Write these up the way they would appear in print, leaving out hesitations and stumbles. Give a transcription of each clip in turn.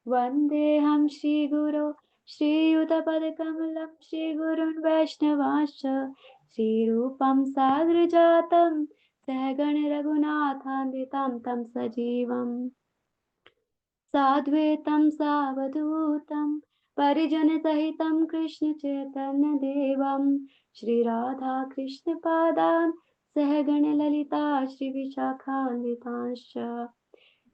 वन्देऽहं श्रीगुरो श्रीयुतपदकमलं श्रीगुरुन् वैष्णवांश्च श्रीरूपं साग्रजातं सहगण रघुनाथान्वितं तं सजीवम् साद्वैतं सावधूतं परिजनसहितं कृष्णचैतन्यदेवं श्रीराधाकृष्णपादान् सहगणललिता श्रीविशाखान्वितांश्च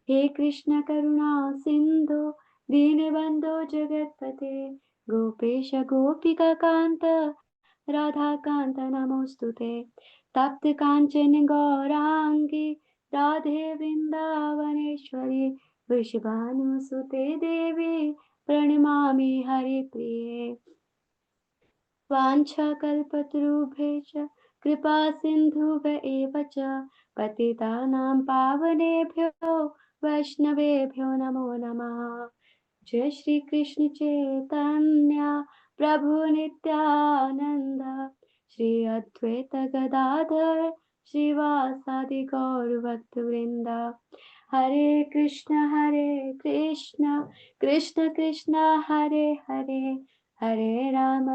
हे कृष्ण करुणा सिन्धो दीनबन्धो जगत्पते गोपेश गोपिकान्त राधाकान्त नमोऽस्तुते तप्त काञ्चन गौराङ्गी राधे वृन्दावनेश्वरी वृषभानुसुते देवी प्रणमामि हरिप्रिये वाञ्छाकल्पतरुभ्यश्च कृपा सिन्धुभ्य एव च पतितानां पावनेभ्यो वैष्णवेभ्यो नमो नमः जय श्री कृष्ण चैतन्य प्रभु नित्यानंद श्री अद्वैत गदाधर श्रीवासादि गौर भक्त वृंदा Hare Krishna Krishna Krishna Hare Hare Hare Ram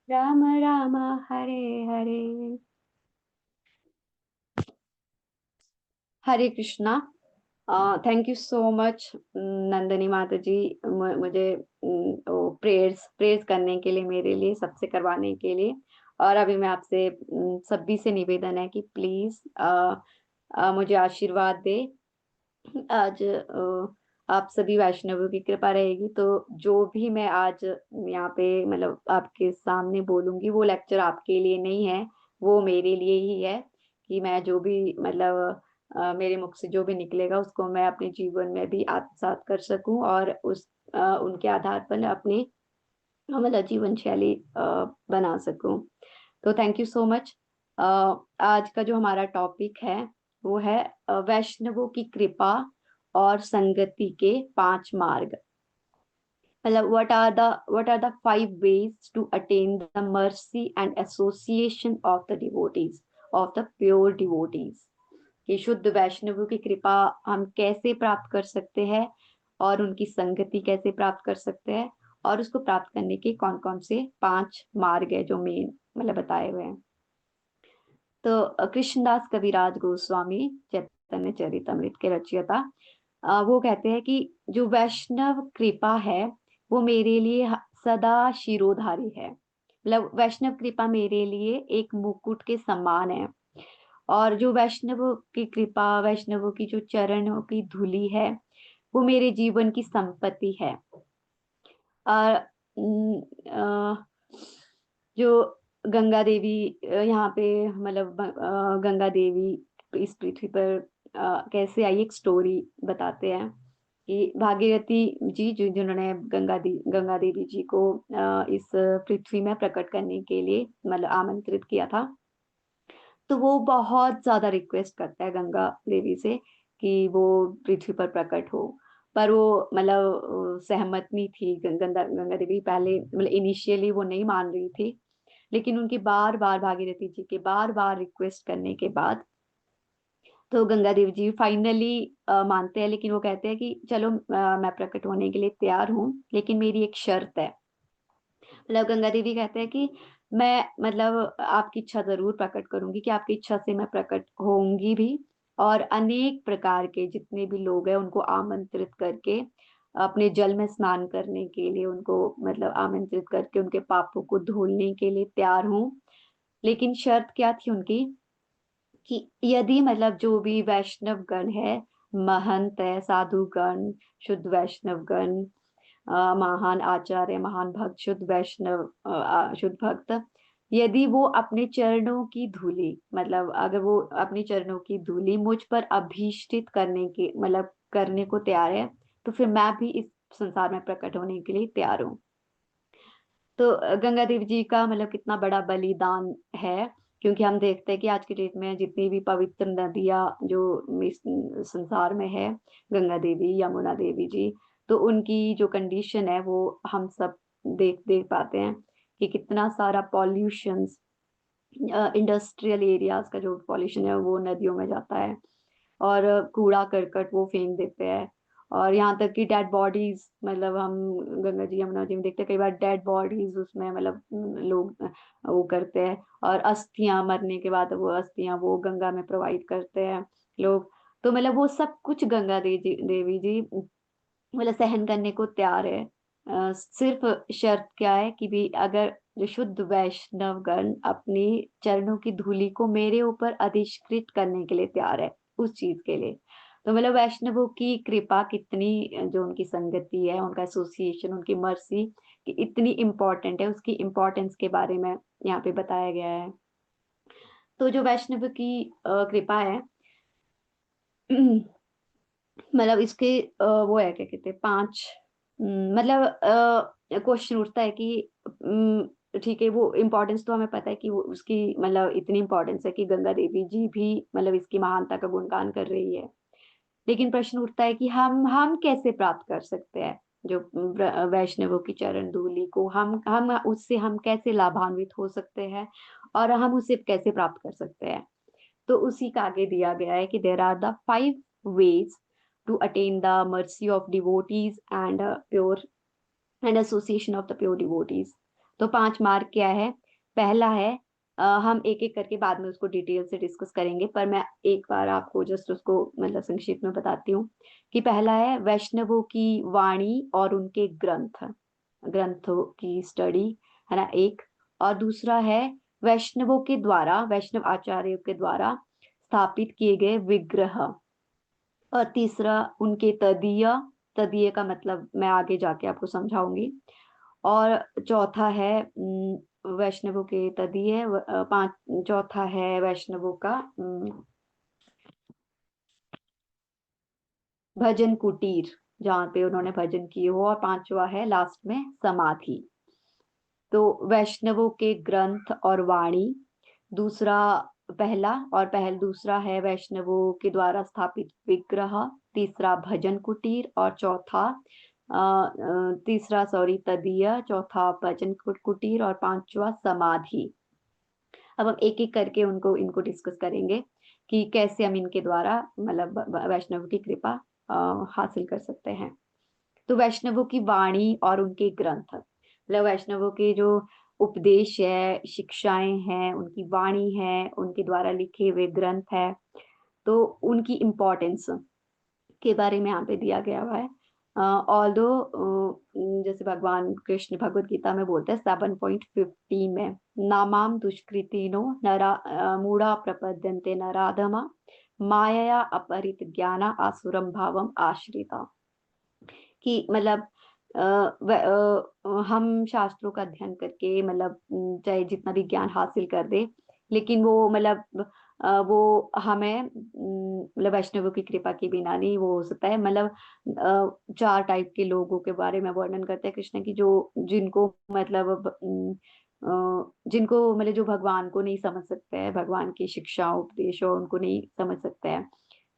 Ram Ram Hare Hare. Hare Krishna. Thank you so much Nandini माता जी, मुझे प्रेयर्स प्रेयर्स करने के लिए, मेरे लिए, सबसे करवाने के लिए। और अभी मैं आपसे सभी से निवेदन है कि प्लीज मुझे आशीर्वाद दे। आज आप सभी वैष्णवों की कृपा रहेगी तो जो भी मैं आज यहाँ पे मतलब आपके सामने बोलूंगी वो लेक्चर आपके लिए नहीं है, वो मेरे लिए ही है। कि मैं जो भी मतलब मेरे मुख से जो भी निकलेगा उसको मैं अपने जीवन में भी आत्मसात कर सकूं और उस उनके आधार पर अपनी मतलब जीवन शैली बना सकूं। तो थैंक यू सो मच। आज का जो हमारा टॉपिक है वो है वैष्णवों की कृपा और संगति के 5 मार्ग। मतलब what are the 5 ways to attain the mercy and association of the devotees, of the pure devotees। कि शुद्ध वैष्णवों की कृपा हम कैसे प्राप्त कर सकते हैं और उनकी संगति कैसे प्राप्त कर सकते हैं और उसको प्राप्त करने के कौन कौन से 5 मार्ग है जो मेन मतलब बताए हुए हैं। तो कृष्णदास कविराज गोस्वामी चैतन्य चरितमृत के रचयिता वो कहते हैं कि जो वैष्णव कृपा है वो मेरे लिए सदा शिरोधारी है। मतलब वैष्णव कृपा मेरे लिए एक मुकुट के समान है। और जो वैष्णव की कृपा, वैष्णवों की जो चरणों की धूली है वो मेरे जीवन की संपत्ति है। और जो गंगा देवी यहाँ पे मतलब गंगा देवी इस पृथ्वी पर कैसे आई, एक स्टोरी बताते हैं कि भागीरथी जी जिन्होंने गंगा देवी जी को इस पृथ्वी में प्रकट करने के लिए मतलब आमंत्रित किया था। तो वो बहुत ज्यादा रिक्वेस्ट करता है गंगा देवी से कि वो पृथ्वी पर प्रकट हो। पर वो मतलब सहमत नहीं थी। गंगा देवी पहले मतलब इनिशियली वो नहीं मान रही थी, लेकिन उनकी बार बार भागीरथी जी के बार बार रिक्वेस्ट करने के बाद तो गंगा देवी जी फाइनली मानते हैं। लेकिन वो कहते हैं कि चलो मैं प्रकट होने के लिए तैयार हूँ, लेकिन मेरी एक शर्त है। मतलब गंगा देवी कहते हैं कि मैं मतलब आपकी इच्छा जरूर प्रकट करूंगी, कि आपकी इच्छा से मैं प्रकट होंगी भी। और अनेक प्रकार के जितने भी लोग हैं उनको आमंत्रित करके अपने जल में स्नान करने के लिए उनको मतलब आमंत्रित करके उनके पापों को धुलने के लिए तैयार हूँ। लेकिन शर्त क्या थी उनकी कि यदि मतलब जो भी वैष्णव गण है, महंत है, साधु गण, शुद्ध वैष्णव गण, महान आचार्य, महान भक्त, शुद्ध वैष्णव, शुद्ध भक्त, यदि वो अपने चरणों की धूली मतलब अगर वो अपने चरणों की धूली मुझ पर अभिष्टित करने के मतलब करने को तैयार है तो फिर मैं भी इस संसार में प्रकट होने के लिए तैयार हूँ। तो गंगा देवी जी का मतलब कितना बड़ा बलिदान है। क्योंकि हम देखते हैं कि आज की डेट में जितनी भी पवित्र नदियां जो इस संसार में है, गंगा देवी, यमुना देवी जी, तो उनकी जो कंडीशन है वो हम सब देख देख पाते हैं कि कितना सारा पॉल्यूशन, इंडस्ट्रियल एरियाज का जो पॉल्यूशन है वो नदियों में जाता है और कूड़ा करकट वो फेंक देते हैं। और यहाँ तक कि डेड बॉडीज, मतलब हम गंगा जी यमुना जी में देखते हैं कई बार डेड बॉडीज उसमें मतलब लोग वो करते हैं, और अस्थियां मरने के बाद वो अस्थियां वो गंगा में प्रोवाइड करते हैं लोग। तो मतलब वो सब कुछ गंगा देवी जी मतलब सहन करने को तैयार है। सिर्फ शर्त क्या है कि भी अगर जो शुद्ध वैष्णवगण अपनी चरणों की धूलि को मेरे ऊपर अधिष्ठित करने के लिए तैयार है, उस चीज के लिए। तो मतलब वैष्णवों की कृपा कितनी, जो उनकी संगति है, उनका एसोसिएशन, उनकी मर्सी कि इतनी इम्पोर्टेंट है, उसकी इम्पोर्टेंस के बारे में यहाँ पे बताया गया है। तो जो वैष्णव की कृपा है मतलब इसके वो है क्या कहते हैं पांच, मतलब क्वेश्चन उठता है कि ठीक है, वो इम्पोर्टेंस तो हमें पता है कि वो उसकी मतलब इतनी इम्पोर्टेंस है कि गंगा देवी जी भी मतलब इसकी महानता का गुणगान कर रही है। लेकिन प्रश्न उठता है कि हम कैसे प्राप्त कर सकते हैं जो वैष्णवों की चरण धूलि को, हम उससे हम कैसे लाभान्वित हो सकते हैं, और हम उसे कैसे प्राप्त कर सकते हैं। तो उसी का आगे दिया गया है कि there are the 5 ways to attain the mercy of devotees and pure and association of the pure devotees। तो 5 मार्ग क्या है? पहला है, हम एक एक करके बाद में उसको डिटेल से डिस्कस करेंगे, पर मैं एक बार आपको जस्ट उसको मतलब संक्षिप्त में बताती हूँ कि पहला है वैष्णवों की वाणी और उनके ग्रंथों की स्टडी, है ना, एक। और दूसरा है वैष्णवों के द्वारा, वैष्णव आचार्यों के द्वारा स्थापित किए गए विग्रह। और तीसरा उनके तदीय, तदीय का मतलब मैं आगे जाके आपको समझाऊंगी। और चौथा है वैष्णवों के तदीय, पांच, चौथा है वैष्णवों का भजन कुटीर, जहाँ पे उन्होंने भजन किए हो। और पांचवा है लास्ट में समाधि। तो वैष्णवों के ग्रंथ और वाणी, दूसरा, पहला और पहल दूसरा है वैष्णवों के द्वारा स्थापित विग्रह, तीसरा भजन कुटीर, और चौथा तीसरा सॉरी तदीय, चौथा भजन कुटीर, और पांचवा समाधि। अब हम एक एक करके उनको इनको डिस्कस करेंगे कि कैसे हम इनके द्वारा मतलब वैष्णव की कृपा हासिल कर सकते हैं। तो वैष्णवों की वाणी और उनके ग्रंथ, मतलब वैष्णवों के जो उपदेश है, शिक्षाएं हैं, उनकी वाणी है, उनके द्वारा लिखे हुए ग्रंथ है, तो उनकी इम्पोर्टेंस के बारे में यहाँ पे दिया गया हुआ है। ऑल्दो जैसे भगवान कृष्ण भगवत गीता में बोलते हैं 7.15 में, नामाम दुष्कृतिनो नरा मूढ़ा प्रपद्यन्ते नराधमा मायया अपहरित ज्ञाना आसुरम भावम आश्रिता। कि मतलब हम शास्त्रों का अध्ययन करके मतलब चाहे जितना भी ज्ञान हासिल कर दे, लेकिन वो मतलब वो हमें मतलब वैष्णवों की कृपा के बिना नहीं वो हो सकता है। मतलब 4 टाइप के लोगों के बारे में वर्णन करते हैं कृष्ण की, जो जिनको मतलब जिनको मतलब जो भगवान को नहीं समझ सकते हैं, भगवान की शिक्षा उपदेश और उनको नहीं समझ सकते हैं।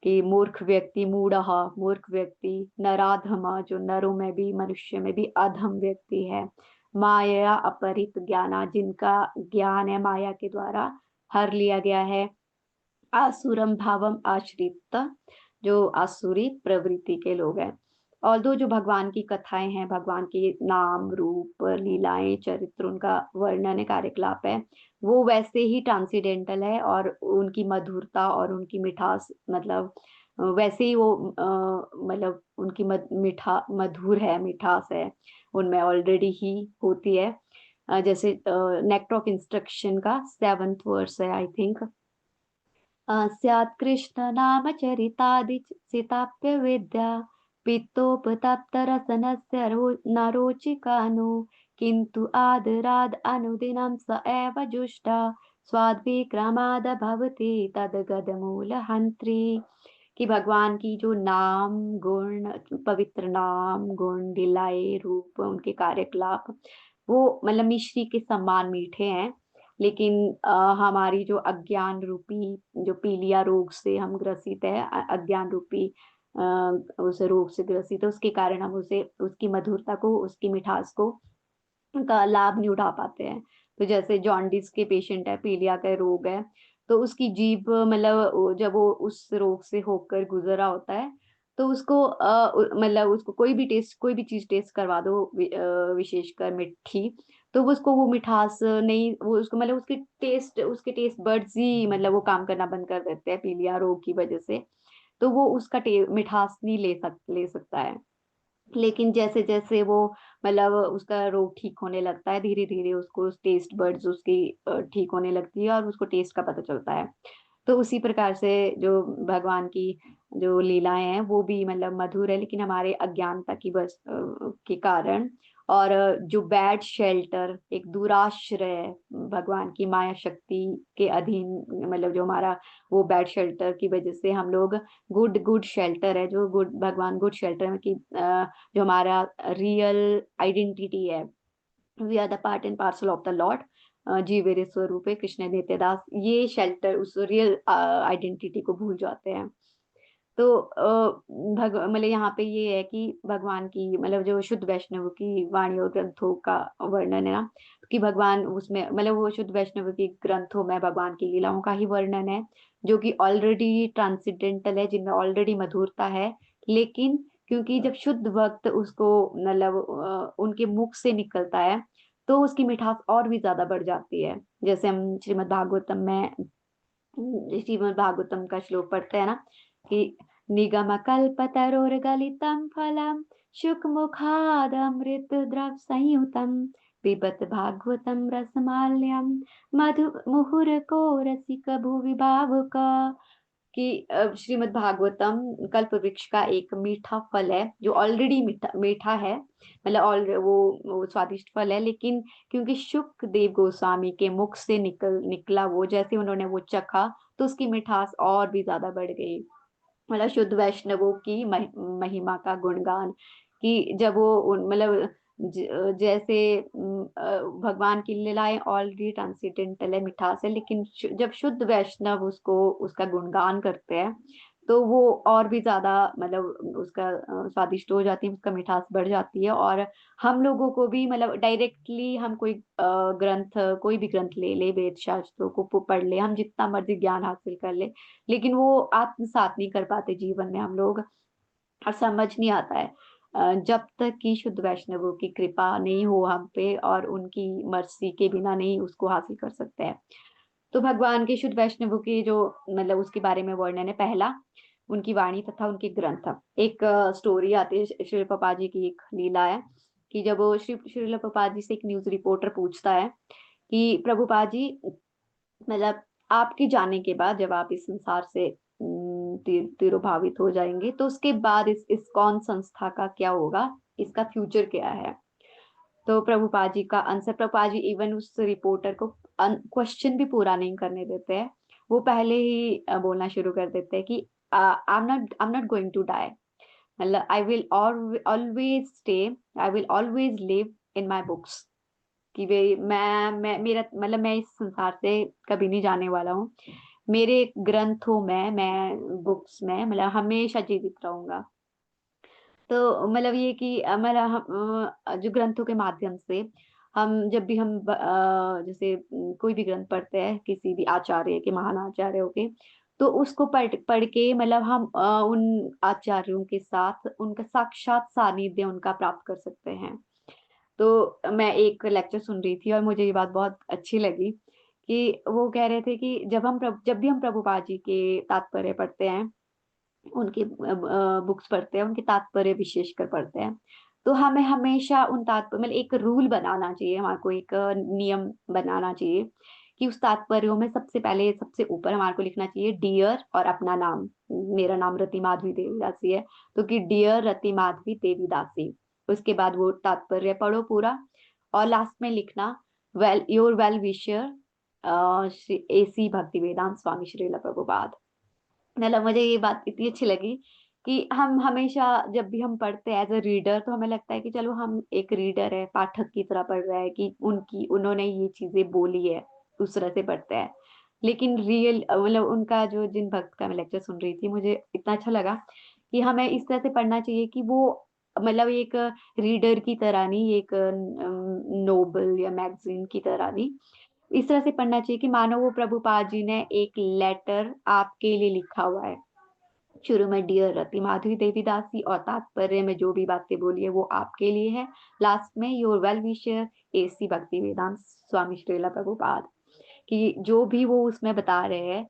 कि मूर्ख व्यक्ति, मूढ़ः मूर्ख व्यक्ति, नराधमा जो नरों में भी मनुष्य में भी अधम व्यक्ति है, माया अपहरित ज्ञाना जिनका ज्ञान है माया के द्वारा हर लिया गया है, आसुरम भावम आश्रित जो आसुरी प्रवृत्ति के लोग हैं। और दो जो भगवान की कथाएं हैं, भगवान के नाम रूप लीलाएं चरित्र उनका वर्णन है, कार्यकलाप है, वो वैसे ही ट्रांसीडेंटल है, और उनकी मधुरता और उनकी मिठास मतलब वैसे ही वो मतलब उनकी मधुर है, मिठास है उनमें ऑलरेडी ही होती है। जैसे नेक्टर ऑफ इंस्ट्रक्शन का 7th वर्स है आई थिंक, स्यात् कृष्ण नाम चरितादि सिताप्य विद्या पित्तोपतप्तरसनस्य न रोचिकानु किन्तु आदराद अनुदिनं स एव जुष्टा स्वाद्विक्रमाद भवति तद्गद मूल हंत्री। कि भगवान की जो नाम गुण, पवित्र नाम गुण लीलाए रूप उनके कार्यकलाप वो मतलब मिश्री के समान मीठे हैं। लेकिन हमारी जो अज्ञान रूपी जो पीलिया रोग से हम ग्रसित है, अज्ञान रूपी उस रोग से ग्रसित है, उसके कारण हम उसे उसकी मधुरता को, उसकी मिठास को का लाभ नहीं उठा पाते हैं। तो जैसे जॉन्डिस के पेशेंट है, पीलिया का रोग है, तो उसकी जीभ मतलब जब वो उस रोग से होकर गुजरा होता है, तो उसको मतलब उसको कोई भी चीज टेस्ट करवा दो, विशेषकर मिठी, तो वो उसको वो मिठास नहीं, वो उसको मतलब उसके टेस्ट बर्ड्स ही मतलब वो काम करना बंद कर देते हैं पीलिया रोग की वजह से। तो वो उसका मिठास नहीं ले सकता है। लेकिन जैसे जैसे वो मतलब उसका रोग ठीक होने लगता है, धीरे धीरे उसको टेस्ट बर्ड्स उसकी ठीक होने लगती है और उसको टेस्ट का पता चलता है। तो उसी प्रकार से जो भगवान की जो लीलाएं हैं वो भी मतलब मधुर है, लेकिन हमारे अज्ञानता की बस के कारण, और जो बैड शेल्टर, एक दुराश्रय भगवान की माया शक्ति के अधीन, मतलब जो हमारा वो बैड शेल्टर की वजह से हम लोग गुड गुड शेल्टर है, जो गुड भगवान गुड शेल्टर में कि जो हमारा रियल आइडेंटिटी है, we are the part and parcel of the Lord, जीवेरे स्वरूप है कृष्ण नित्यदास, ये शेल्टर उस रियल आइडेंटिटी को भूल जाते हैं। तो मतलब यहाँ पे ये है कि भगवान की मतलब जो शुद्ध वैष्णव की वाणी और ग्रंथों का वर्णन है ना, कि भगवान उसमें मतलब वो शुद्ध वैष्णव की ग्रंथों में भगवान की लीलाओं का ही वर्णन है, जो कि ऑलरेडी ट्रांसेंडेंटल है, जिनमें ऑलरेडी मधुरता है। लेकिन क्योंकि जब शुद्ध भक्त उसको मतलब उनके मुख से निकलता है, तो उसकी मिठास और भी ज्यादा बढ़ जाती है। जैसे हम श्रीमद् भागवतम का श्लोक पढ़ते हैं ना, कि निगम कल्पतरोर्गलितं फलम शुकमुखादमृत द्रव संयुतम पिबत भागवतम रसमाल्यम मधु मुहुरको रसिक भुवि भावुक। कि श्रीमद् भागवतम कल्प वृक्ष का एक मीठा फल है, जो ऑलरेडी मीठा मीठा है, मतलब ऑल वो स्वादिष्ट फल है, लेकिन क्योंकि शुकदेव गोस्वामी के मुख से निकला वो, जैसे उन्होंने वो चखा, तो उसकी मिठास और भी ज्यादा बढ़ गई। मतलब शुद्ध वैष्णवों की महिमा का गुणगान, कि जब वो मतलब जैसे भगवान की लीलाएं ऑलरेडी ट्रांसेंडेंटल है, मिठास है, लेकिन जब शुद्ध वैष्णव उसको उसका गुणगान करते हैं, तो वो और भी ज्यादा मतलब उसका स्वादिष्ट हो जाती है, उसका मिठास बढ़ जाती है। और हम लोगों को भी मतलब डायरेक्टली हम कोई भी ग्रंथ ले ले, वेद शास्त्रों को पढ़ ले, हम जितना मर्जी ज्ञान हासिल कर ले, लेकिन वो आत्मसात नहीं कर पाते जीवन में हम लोग, और समझ नहीं आता है जब तक कि शुद्ध वैष्णवों की कृपा नहीं हो हम पे, और उनकी मर्सी के बिना नहीं उसको हासिल कर सकते हैं। तो भगवान के शुद्ध वैष्णवों की जो मतलब उसके बारे में वर्णन है, पहला उनकी वाणी तथा उनके ग्रंथ। एक स्टोरी आती है, श्री प्रभुपाद जी की एक लीला है, कि जब वो श्रील प्रभुपाद जी से एक न्यूज रिपोर्टर पूछता है कि प्रभुपाद जी, मतलब आपके जाने के बाद जब आप इस संसार से तिरोभावित हो जाएंगे, तो उसके बाद इस इस्कॉन संस्था का क्या होगा, इसका फ्यूचर क्या है। तो प्रभुपाद जी का आंसर, प्रभुपाद जी इवन उस रिपोर्टर को क्वेश्चन भी पूरा नहीं करने देते हैं, वो पहले ही बोलना शुरू कर देते हैं कि I am not going to die, मतलब I will always stay, I will always live in my books. कि वे मैं मेरा मतलब मैं इस संसार से कभी नहीं जाने वाला हूँ, मेरे ग्रंथों में, मैं बुक्स में मतलब हमेशा जीवित रहूंगा। तो मतलब ये कि मतलब जो ग्रंथों के माध्यम से हम जब भी हम जैसे कोई भी ग्रंथ पढ़ते हैं किसी भी आचार्य के, महान आचार्यों के, तो उसको पढ़ पढ़ के मतलब हम उन आचार्यों के साथ उनका साक्षात सानिध्य उनका प्राप्त कर सकते हैं। तो मैं एक लेक्चर सुन रही थी और मुझे ये बात बहुत अच्छी लगी, कि वो कह रहे थे कि जब भी हम प्रभुपाद जी के तात्पर्य पढ़ते हैं, उनके बुक्स पढ़ते हैं, उनके तात्पर्य विशेषकर पढ़ते हैं, तो हमें हमेशा उन तात्पर्य मतलब एक रूल बनाना चाहिए, हमारे को एक नियम बनाना चाहिए, कि उस तात्पर्यों में सबसे पहले सबसे ऊपर हमारे को लिखना चाहिए डियर और अपना नाम। मेरा नाम रति माधवी देवीदासी है, तो कि डियर रति माधवी देवीदासी, उसके बाद वो तात्पर्य पढ़ो पूरा, और लास्ट में लिखना well your well wisher Shri AC भक्ति वेदांत स्वामी श्रील प्रभुपाद। मतलब मुझे ये बात इतनी अच्छी लगी कि हम हमेशा जब भी हम पढ़ते हैं एज अ रीडर, तो हमें लगता है कि चलो हम एक रीडर है, पाठक की तरह पढ़ रहा है, कि उन्होंने ये चीजें बोली है, उस तरह से पढ़ते हैं। लेकिन रियल मतलब उनका जो जिन भक्त का मैं लेक्चर सुन रही थी, मुझे इतना अच्छा लगा कि हमें इस तरह से पढ़ना चाहिए कि वो मतलब एक रीडर की तरह नहीं, एक नोबल या मैगजीन की तरह नहीं, इस तरह से पढ़ना चाहिए कि मानो वो प्रभुपाद जी ने एक लेटर आपके लिए लिखा हुआ है, शुरू में डियर रति माधुरी देवीदासी और तात्पर्य में जो भी बातें बोली है वो आपके लिए है। लास्ट में योर वेल विशर एसी भक्ति वेदांत स्वामी श्रीला प्रभुपाद, कि जो भी वो उसमें बता रहे हैं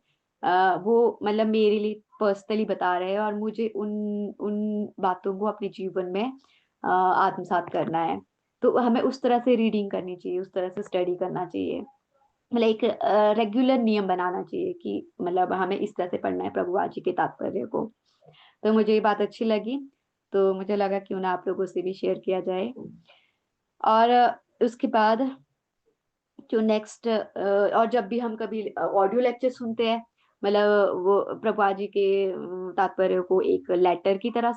वो मतलब मेरे लिए पर्सनली बता रहे हैं, और मुझे उन उन बातों को अपने जीवन में आत्मसात करना है। तो हमें उस तरह से रीडिंग करनी चाहिए, उस तरह से स्टडी करना चाहिए, मतलब एक रेगुलर नियम बनाना चाहिए कि मतलब हमें इस तरह से पढ़ना है प्रभुपाद जी के तात्पर्य को। तो मुझे ये बात अच्छी लगी, तो मुझे लगा क्यों ना आप लोगों से भी शेयर किया जाए। और उसके बाद जो नेक्स्ट, और जब भी हम कभी ऑडियो लेक्चर सुनते हैं, मतलब वो प्रभुपाद जी के तात्पर्य को एक लेटर की तरह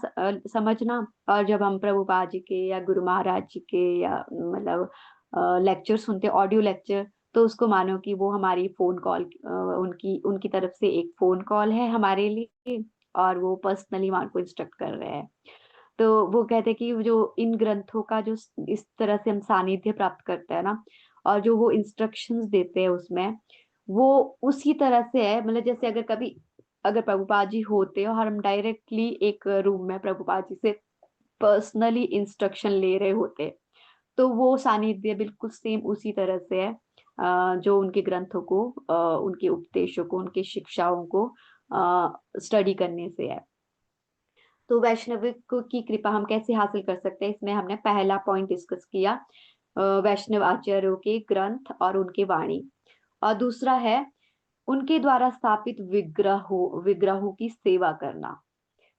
समझना। और जब हम प्रभुपाद जी के या गुरु महाराज जी के या मतलब लेक्चर सुनते हैं, ऑडियो लेक्चर, तो उसको मानो कि वो हमारी फोन कॉल, उनकी उनकी तरफ से एक फोन कॉल है हमारे लिए, और वो पर्सनली हमारे को इंस्ट्रक्ट कर रहे हैं। तो वो कहते हैं कि जो इन ग्रंथों का जो इस तरह से हम सानिध्य प्राप्त करते हैं ना, और जो वो इंस्ट्रक्शंस देते हैं उसमें, वो उसी तरह से है, मतलब जैसे अगर कभी अगर प्रभुपाद जी होते और हम डायरेक्टली एक रूम में प्रभुपाद जी से पर्सनली इंस्ट्रक्शन ले रहे होते, तो वो सानिध्य बिल्कुल सेम उसी तरह से है, जो उनके ग्रंथों को, उनके उपदेशों को, उनकी शिक्षाओं को स्टडी करने से है। तो वैष्णविक की कृपा हम कैसे हासिल कर सकते हैं, इसमें हमने पहला पॉइंट डिस्कस किया, वैष्णव आचार्यों के ग्रंथ और उनके वाणी। और दूसरा है उनके द्वारा स्थापित विग्रहों की सेवा करना।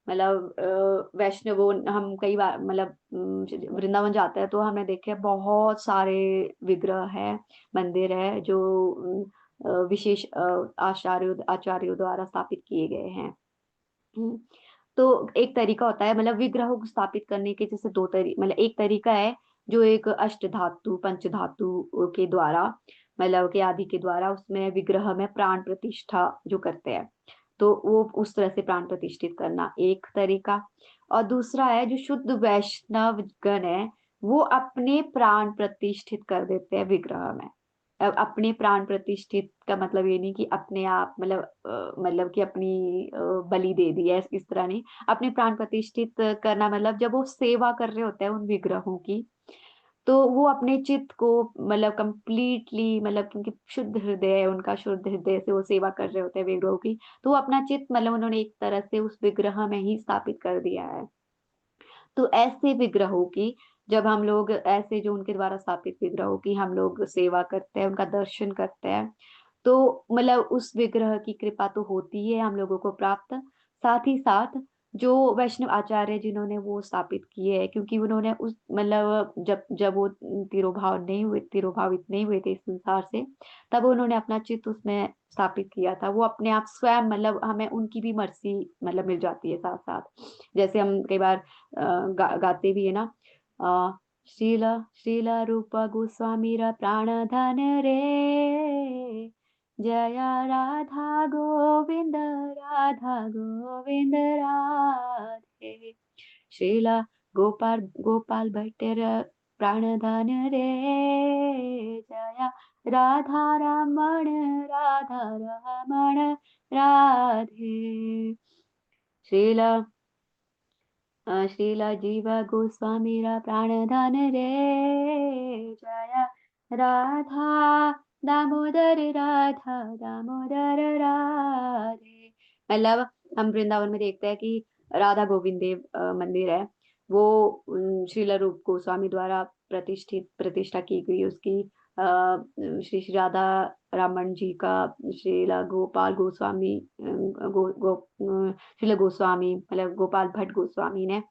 मतलब वैष्णवों, हम कई बार मतलब वृंदावन जाते हैं तो हमने देखे बहुत सारे विग्रह है, मंदिर है जो विशेष आचार्यों द्वारा स्थापित किए गए हैं। हम्म, तो एक तरीका होता है मतलब विग्रहों को स्थापित करने के, जैसे दो तरीके, मतलब एक तरीका है जो एक अष्ट धातु पंच धातु के द्वारा, मतलब के आदि के द्वारा उसमें विग्रह में प्राण प्रतिष्ठा जो करते हैं, तो वो उस तरह से प्राण प्रतिष्ठित करना एक तरीका। और दूसरा है जो शुद्ध वैष्णव गण है, वो अपने प्राण प्रतिष्ठित कर देते हैं विग्रह में। अब अपने प्राण प्रतिष्ठित का मतलब ये नहीं कि अपने आप मतलब मतलब कि अपनी बलि दे दी है, इस तरह नहीं। अपने प्राण प्रतिष्ठित करना मतलब जब वो सेवा कर रहे होते हैं उन विग्रहों की, तो वो अपने चित्त को मतलब कंप्लीटली, मतलब क्योंकि शुद्ध हृदय है उनका, शुद्ध हृदय से वो सेवा कर रहे होते हैं विग्रहों की, तो वो अपना चित्त मतलब उन्होंने एक तरह से उस विग्रह में ही स्थापित कर दिया है। तो ऐसे विग्रहों की जब हम लोग, ऐसे जो उनके द्वारा स्थापित विग्रहों की हम लोग सेवा करते हैं, उनका दर्शन करते हैं, तो मतलब उस विग्रह की कृपा तो होती है हम लोगों को प्राप्त। साथ ही साथ जो वैष्णव आचार्य जिन्होंने वो स्थापित किए हैं, क्योंकि उन्होंने उस मतलब जब जब वो तिरोभावित नहीं हुए थे इस संसार से, तब उन्होंने अपना चित्त उसमें स्थापित किया था। वो अपने आप स्वयं, मतलब हमें उनकी भी मर्जी मतलब मिल जाती है साथ साथ। जैसे हम कई बार गाते भी है ना, शीला शीला रूप गोस्वामी रा प्राणधन रे, जया राधा गोविंद, राधा गोविंद राधे। श्रीला गोपाल गोपाल भट्टर प्राणधन रे, जया राधा रमण, राधा रमण राधे। श्रीला श्रीला जीव गोस्वामी रा प्राणधन रे, जया राधा दामोदर, राधा दामोदर राधे। मतलब हम वृंदावन में देखते हैं कि राधा गोविंद देव मंदिर है, वो श्रीला रूप गोस्वामी द्वारा प्रतिष्ठा की गई उसकी, श्री श्री राधा रमन जी का, श्रीला गोपाल गोस्वामी श्रील गोस्वामी मतलब गोपाल भट्ट गोस्वामी ने,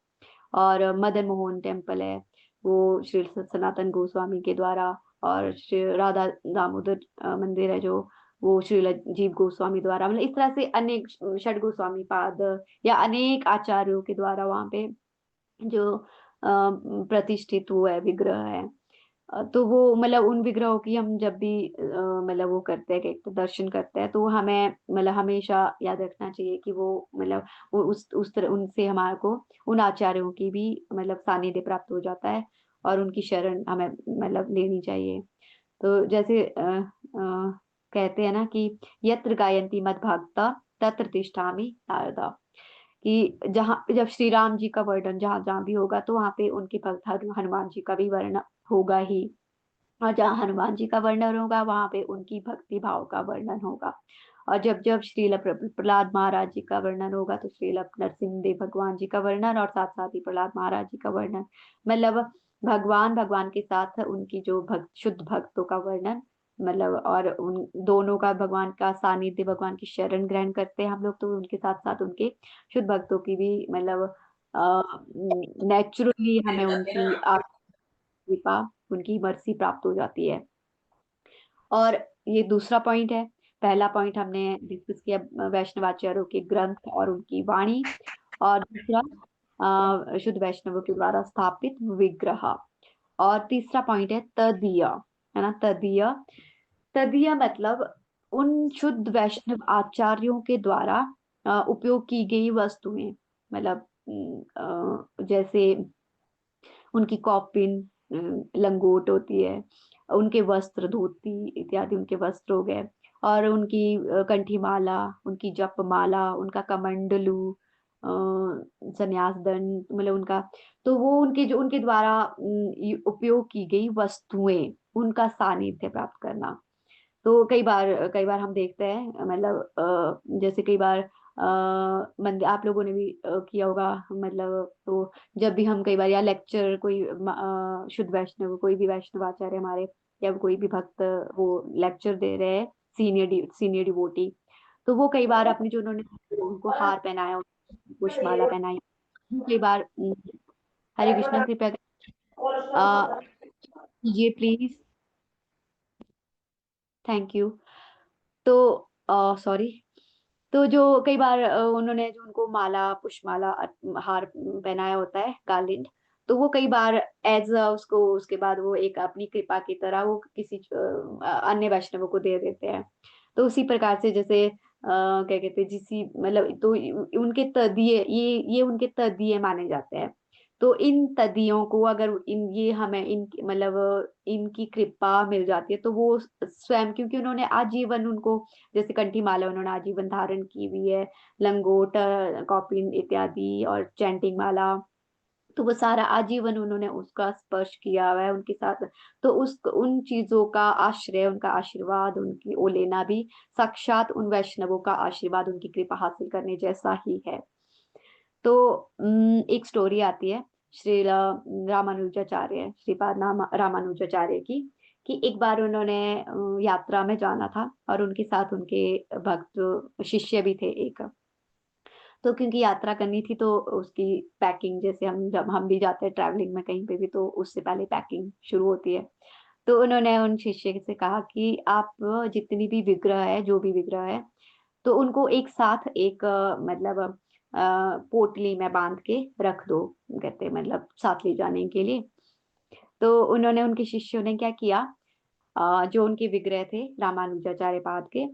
और मदन मोहन टेम्पल है वो श्री सनातन गोस्वामी के द्वारा, और श्री राधा दामोदर मंदिर है जो वो श्रील जीव गोस्वामी द्वारा, मतलब इस तरह से अनेक षड गोस्वामी पाद या अनेक आचार्यों के द्वारा वहां पे जो प्रतिष्ठित हुआ है विग्रह है। तो वो मतलब उन विग्रहों की हम जब भी मतलब वो करते हैं, एक तो दर्शन करते हैं, तो हमें मतलब हमेशा याद रखना चाहिए कि वो मतलब उस तरह उनसे हमारे को उन आचार्यों की भी मतलब सानिध्य प्राप्त हो जाता है, और उनकी शरण हमें मतलब लेनी चाहिए। तो जैसे कहते हैं ना कि यत्र गायन्ति मद्भक्ता तत्र तिष्ठामि नारदा, कि जहाँ जब श्री राम जी का वर्णन जहाँ जहाँ भी होगा तो वहां पे उनके भक्त हनुमान जी का भी वर्णन होगा ही। और जहाँ हनुमान जी का वर्णन होगा वहां पे उनकी भक्ति भाव का वर्णन होगा। और जब जब श्रील प्रहलाद महाराज जी का वर्णन होगा तो श्रील नरसिंह देव भगवान जी का वर्णन, और साथ साथ ही प्रहलाद महाराज जी का वर्णन। मतलब भगवान भगवान के साथ उनकी जो भक्त शुद्ध भक्तों का वर्णन, मतलब और उन दोनों का भगवान का सानिध्य, भगवान की शरण ग्रहण करते हैं हम लोग, तो उनके साथ साथ उनके शुद्ध भक्तों की भी मतलब नेचुरली हमें उनकी कृपा, उनकी मर्सी प्राप्त हो जाती है। और ये दूसरा पॉइंट है। पहला पॉइंट हमने डिस्कस किया वैष्णवाचार्यों के ग्रंथ और उनकी वाणी, और दूसरा शुद्ध वैष्णवों के द्वारा स्थापित विग्रह। और तीसरा पॉइंट है तदीय, है ना, तदीय। तदीय मतलब उन शुद्ध वैष्णव आचार्यों के द्वारा उपयोग की गई वस्तुएं, मतलब जैसे उनकी कॉपिन, लंगोट होती है, उनके वस्त्र, धोती इत्यादि उनके वस्त्र हो गए, और उनकी कंठी माला, उनकी जप माला, उनका कमंडलू, संन्यास दंड, मतलब उनका, तो वो उनके जो उनके द्वारा उपयोग की गई वस्तुएं, उनका सानिध्य प्राप्त करना। तो कई बार हम देखते हैं, मतलब जैसे कई बार मंदिर आप लोगों ने भी किया होगा, मतलब तो जब भी हम कई बार या लेक्चर कोई शुद्ध वैष्णव, कोई भी वैष्णव आचार्य हमारे, या कोई भी भक्त वो लेक्चर दे रहे हैं, सीनियर डिवोटी, तो वो कई बार अपने जो उन्होंने उनको हार पहनाया, पुष्पमाला पहनाई, कई बार हरे कृष्णा कृपया कीजिए प्लीज, थैंक यू। तो सॉरी, तो जो कई बार उन्होंने जो उनको माला, पुष्पमाला, हार पहनाया होता है, गार्लैंड, तो वो कई बार एज उसको उसके बाद वो एक अपनी कृपा की तरह वो किसी अन्य वैष्णव को दे देते हैं। तो उसी प्रकार से जैसे क्या कहते हैं, जिसी मतलब तो उनके तदीय, ये उनके तदीय माने जाते हैं। तो इन तदियों को अगर इन ये हमें इन मतलब इनकी कृपा मिल जाती है, तो वो स्वयं, क्योंकि उन्होंने आजीवन उनको, जैसे कंठी माला उन्होंने आजीवन धारण की हुई है, लंगोट, कॉपिन इत्यादि और चैंटिंग माला, तो वो सारा आजीवन उन्होंने उसका स्पर्श किया हुआ है उनके साथ। तो उस उन चीजों का आश्रय, उनका आशीर्वाद, उनकी ओ लेना भी साक्षात उन वैष्णवों का आशीर्वाद, उनकी कृपा हासिल करने जैसा ही है। तो एक स्टोरी आती है श्री रामानुजाचार्य, श्रीपाद रामानुजाचार्य की, कि एक बार उन्होंने यात्रा में जाना था, और उनके साथ उनके भक्त शिष्य भी थे एक। तो क्योंकि यात्रा करनी थी तो उसकी पैकिंग, जैसे हम जब हम भी जाते हैं ट्रैवलिंग में कहीं पे भी, तो उससे पहले पैकिंग शुरू होती है। तो उन्होंने उन शिष्य से कहा कि आप जितनी भी विग्रह है, जो भी विग्रह है, तो उनको एक साथ एक मतलब पोटली में बांध के रख दो, कहते मतलब साथ ले जाने के लिए। तो उन्होंने, उनके शिष्यों ने क्या किया, जो उनके विग्रह थे रामानुजाचार्य पाद के,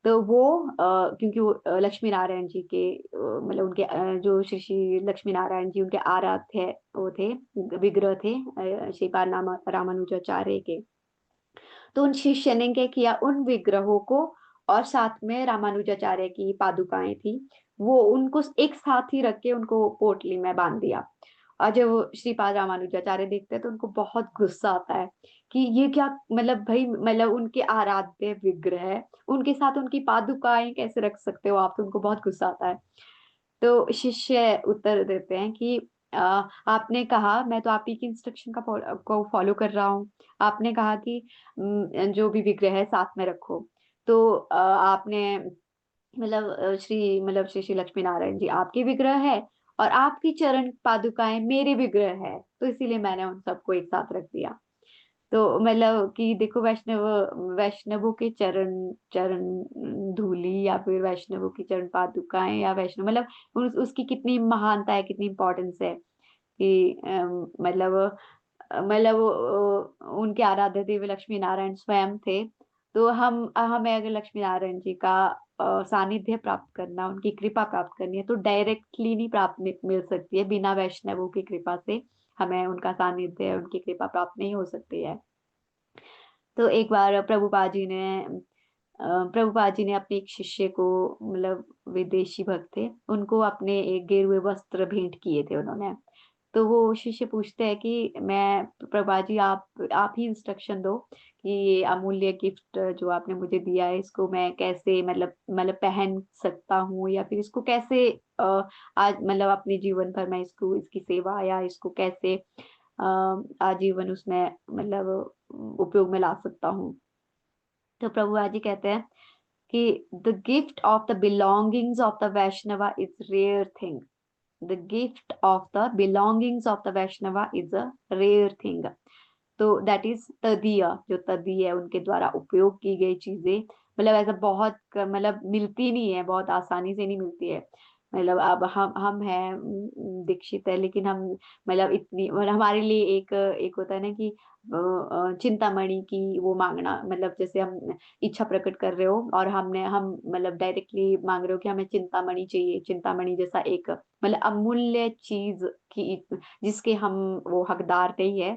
तो वो क्योंकि वो लक्ष्मी नारायण जी के मतलब उनके जो श्री श्री लक्ष्मी नारायण जी उनके आराध्य वो थे, विग्रह थे श्रीपाद रामानुजाचार्य के। तो उन शिष्य ने क्या किया, उन विग्रहों को, और साथ में रामानुजाचार्य की पादुकाएं थी, वो उनको एक साथ ही रख के उनको पोटली में बांध दिया। और जब वो श्रीपाद रामानुजाचार्य देखते हैं तो उनको बहुत गुस्सा आता है कि ये क्या, मतलब भाई, मतलब उनके आराध्य विग्रह है, उनके साथ उनकी पादुकाएं कैसे रख सकते हो आप, तो उनको बहुत गुस्सा आता है। तो शिष्य उत्तर देते हैं कि आपने कहा, मैं तो आप ही की इंस्ट्रक्शन को फॉलो कर रहा हूँ। आपने कहा कि जो भी विग्रह है साथ में रखो, तो आपने मतलब श्री श्री लक्ष्मी नारायण जी आपके विग्रह है, और आपकी चरण पादुकाएं मेरे विग्रह है, तो इसीलिए मैंने उन सबको एक साथ रख दिया। तो मतलब कि देखो, वैष्णवों के चरण चरण धूलि, या फिर वैष्णवों की चरण पादुकाएं, या वैष्णव मतलब उसकी कितनी महानता है, कितनी इम्पोर्टेंस है, कि उनके आराध्य देव लक्ष्मी नारायण स्वयं थे। तो हम हमें अगर लक्ष्मी नारायण जी का सानिध्य प्राप्त करना, उनकी कृपा प्राप्त करनी है, तो डायरेक्टली नहीं प्राप्त मिल सकती है, बिना वैष्णवों की कृपा से हमें उनका सानिध्य, उनकी कृपा प्राप्त नहीं हो सकती है। तो एक बार प्रभुपाद जी ने प्रभुपाद जी ने अपने एक शिष्य को, मतलब विदेशी भक्त थे, उनको अपने एक गेरुए वस्त्र भेंट किए थे उन्होंने। तो वो शिष्य पूछते हैं कि मैं, प्रभुपाद जी आप ही इंस्ट्रक्शन दो कि ये अमूल्य गिफ्ट जो आपने मुझे दिया है, इसको मैं कैसे मतलब पहन सकता हूँ, या फिर इसको कैसे आज मतलब अपने जीवन भर मैं इसको, इसकी सेवा या इसको कैसे आजीवन उसमें मतलब उपयोग में ला सकता हूँ। तो प्रभुपाद जी कहते हैं कि the gift of the belongings of the Vaishnava is rare thing. The gift of the belongings of the Vaishnava is a rare thing. तो दैट इज तदीय, जो तदीय है उनके द्वारा उपयोग की गई चीजें, मतलब ऐसा बहुत मतलब मिलती नहीं है, बहुत आसानी से नहीं मिलती है। मतलब अब हम हैं दीक्षित है, लेकिन हम मतलब इतनी, मतलब हमारे लिए एक एक होता है ना कि चिंतामणि की वो मांगना, मतलब जैसे हम इच्छा प्रकट कर रहे हो और हम मतलब डायरेक्टली मांग रहे हो कि हमें चिंतामणि चाहिए, चिंतामणि जैसा एक मतलब अमूल्य चीज की, जिसके हम वो हकदार नहीं है,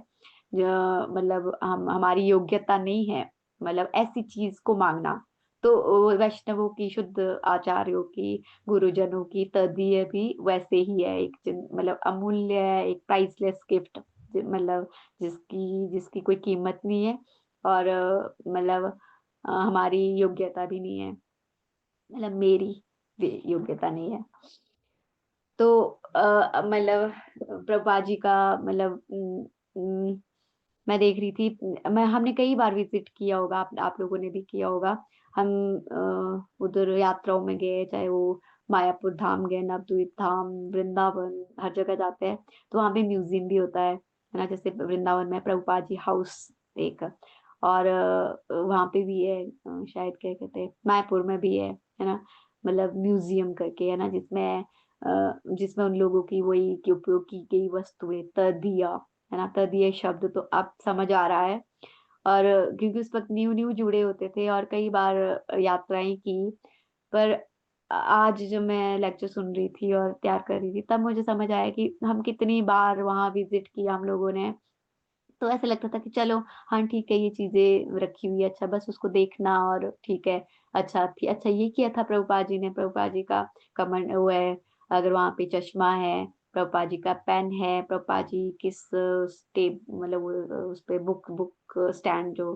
मतलब हम, हमारी योग्यता नहीं है, मतलब ऐसी चीज को मांगना। तो वैष्णवों की, शुद्ध आचार्यों की, गुरुजनों की तदीय भी वैसे ही है, एक मतलब अमूल्य है, एक प्राइसलेस गिफ्ट, मतलब जिसकी जिसकी कोई कीमत नहीं है, और मतलब हमारी योग्यता भी नहीं है, मतलब मेरी भी योग्यता नहीं है। तो मतलब प्रभुपाद जी का मतलब मैं देख रही थी, मैं हमने कई बार विजिट किया होगा, आप लोगों ने भी किया होगा। हम उधर यात्राओं में गए, चाहे वो मायापुर धाम गए, नवद्वीप धाम, वृंदावन, हर जगह जाते हैं तो वहाँ पे म्यूजियम भी होता है ना। जैसे वृंदावन में प्रभुपाद जी हाउस एक, और वहाँ पे भी है, शायद क्या कहते हैं, मायापुर में भी है ना, मतलब म्यूजियम करके है ना, जिसमें उन लोगों की वही की उपयोग की गई वस्तुएं, तदिया है ना, तदीय शब्द तो अब समझ आ रहा है। और क्योंकि उस वक्त न्यू न्यू जुड़े होते थे और कई बार यात्राएं की, पर आज जब मैं लेक्चर सुन रही थी और तैयार कर रही थी, तब मुझे समझ आया कि हम कितनी बार वहां विजिट किया हम लोगों ने। तो ऐसा लगता था कि चलो, हाँ ठीक है, ये चीजें रखी हुई है, अच्छा बस उसको देखना और ठीक है। अच्छा ये किया था प्रभुपाद जी ने, प्रभुपाद जी का कमंड वो है, अगर वहां पे चश्मा है, प्रभुपाद जी का पेन है, प्रभुपाद जी किस स्टेप मतलब उस पे बुक बुक स्टैंड जो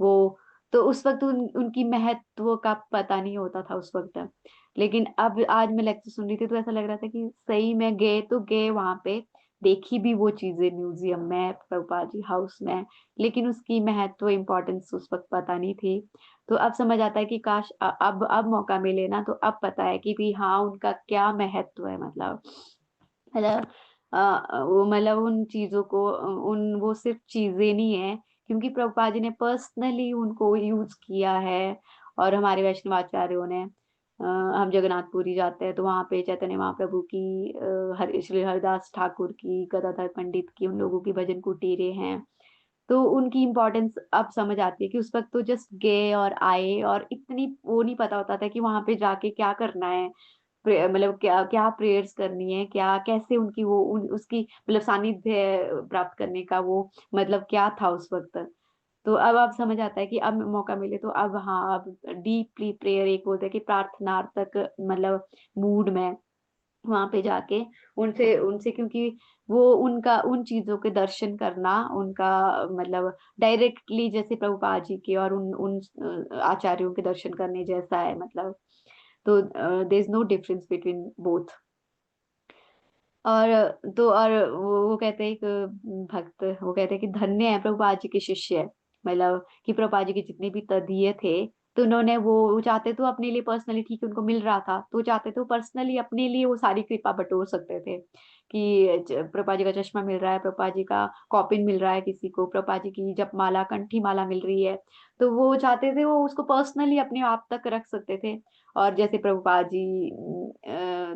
वो, तो उस वक्त उनकी महत्व का पता नहीं होता था उस वक्त। लेकिन अब आज मैं लेक्चर सुन रही थी तो ऐसा लग रहा था कि सही में गए तो गए वहां पे, देखी भी वो चीजें म्यूजियम में, प्रभुपाद जी हाउस में, लेकिन उसकी महत्व इम्पोर्टेंस उस वक्त पता नहीं थी। तो अब समझ आता है कि काश अब मौका मिले ना, तो अब पता है कि भी हाँ उनका क्या महत्व है, मतलब वो मतलब उन चीजों को उन वो सिर्फ चीजें नहीं है, क्योंकि प्रभुपाद जी ने पर्सनली उनको यूज किया है। और हमारे वैष्णव आचार्यों ने, हम जगन्नाथपुरी जाते हैं तो वहां पे चैतन्य महाप्रभु की, हरि श्री हरिदास ठाकुर की, गदाधर पंडित की, उन लोगों की भजन कुटीरे हैं। तो उनकी इम्पोर्टेंस अब समझ आती है कि उस वक्त तो जस्ट गए और आए, और इतनी वो नहीं पता होता था कि वहां पे जाके क्या करना है, मतलब क्या क्या प्रेयर्स करनी है, क्या कैसे उनकी वो उसकी मतलब सानिध्य प्राप्त करने का वो मतलब क्या था उस वक्त। तो अब समझ आता है कि अब मौका मिले तो अब हाँ, अब डीपली प्रेयर, एक बोलते हैं कि प्रार्थनार्थक मतलब मूड में वहां पे जाके उनसे उनसे क्योंकि वो उनका उन चीजों के दर्शन करना, उनका मतलब डायरेक्टली जैसे प्रभुपाद जी के और उन उन आचार्यों के दर्शन करने जैसा है, मतलब। तो there is no difference between both. और तो और वो कहते हैं, एक भक्त वो कहते हैं कि धन्य है प्रभुपाद जी के शिष्य, मतलब कि प्रभुपाद जी के जितने भी तदीय थे, तो उन्होंने वो चाहते तो अपने लिए पर्सनली, ठीक है उनको मिल रहा था तो चाहते तो पर्सनली अपने लिए वो सारी कृपा बटोर सकते थे, कि प्रभुपाद जी का चश्मा मिल रहा है, प्रभुपाद जी का कॉपिन मिल रहा है, किसी को प्रभुपाद जी की जपमाला कंठी माला मिल रही है, तो वो चाहते थे वो उसको पर्सनली अपने आप तक रख सकते थे। और जैसे प्रभुपाद जी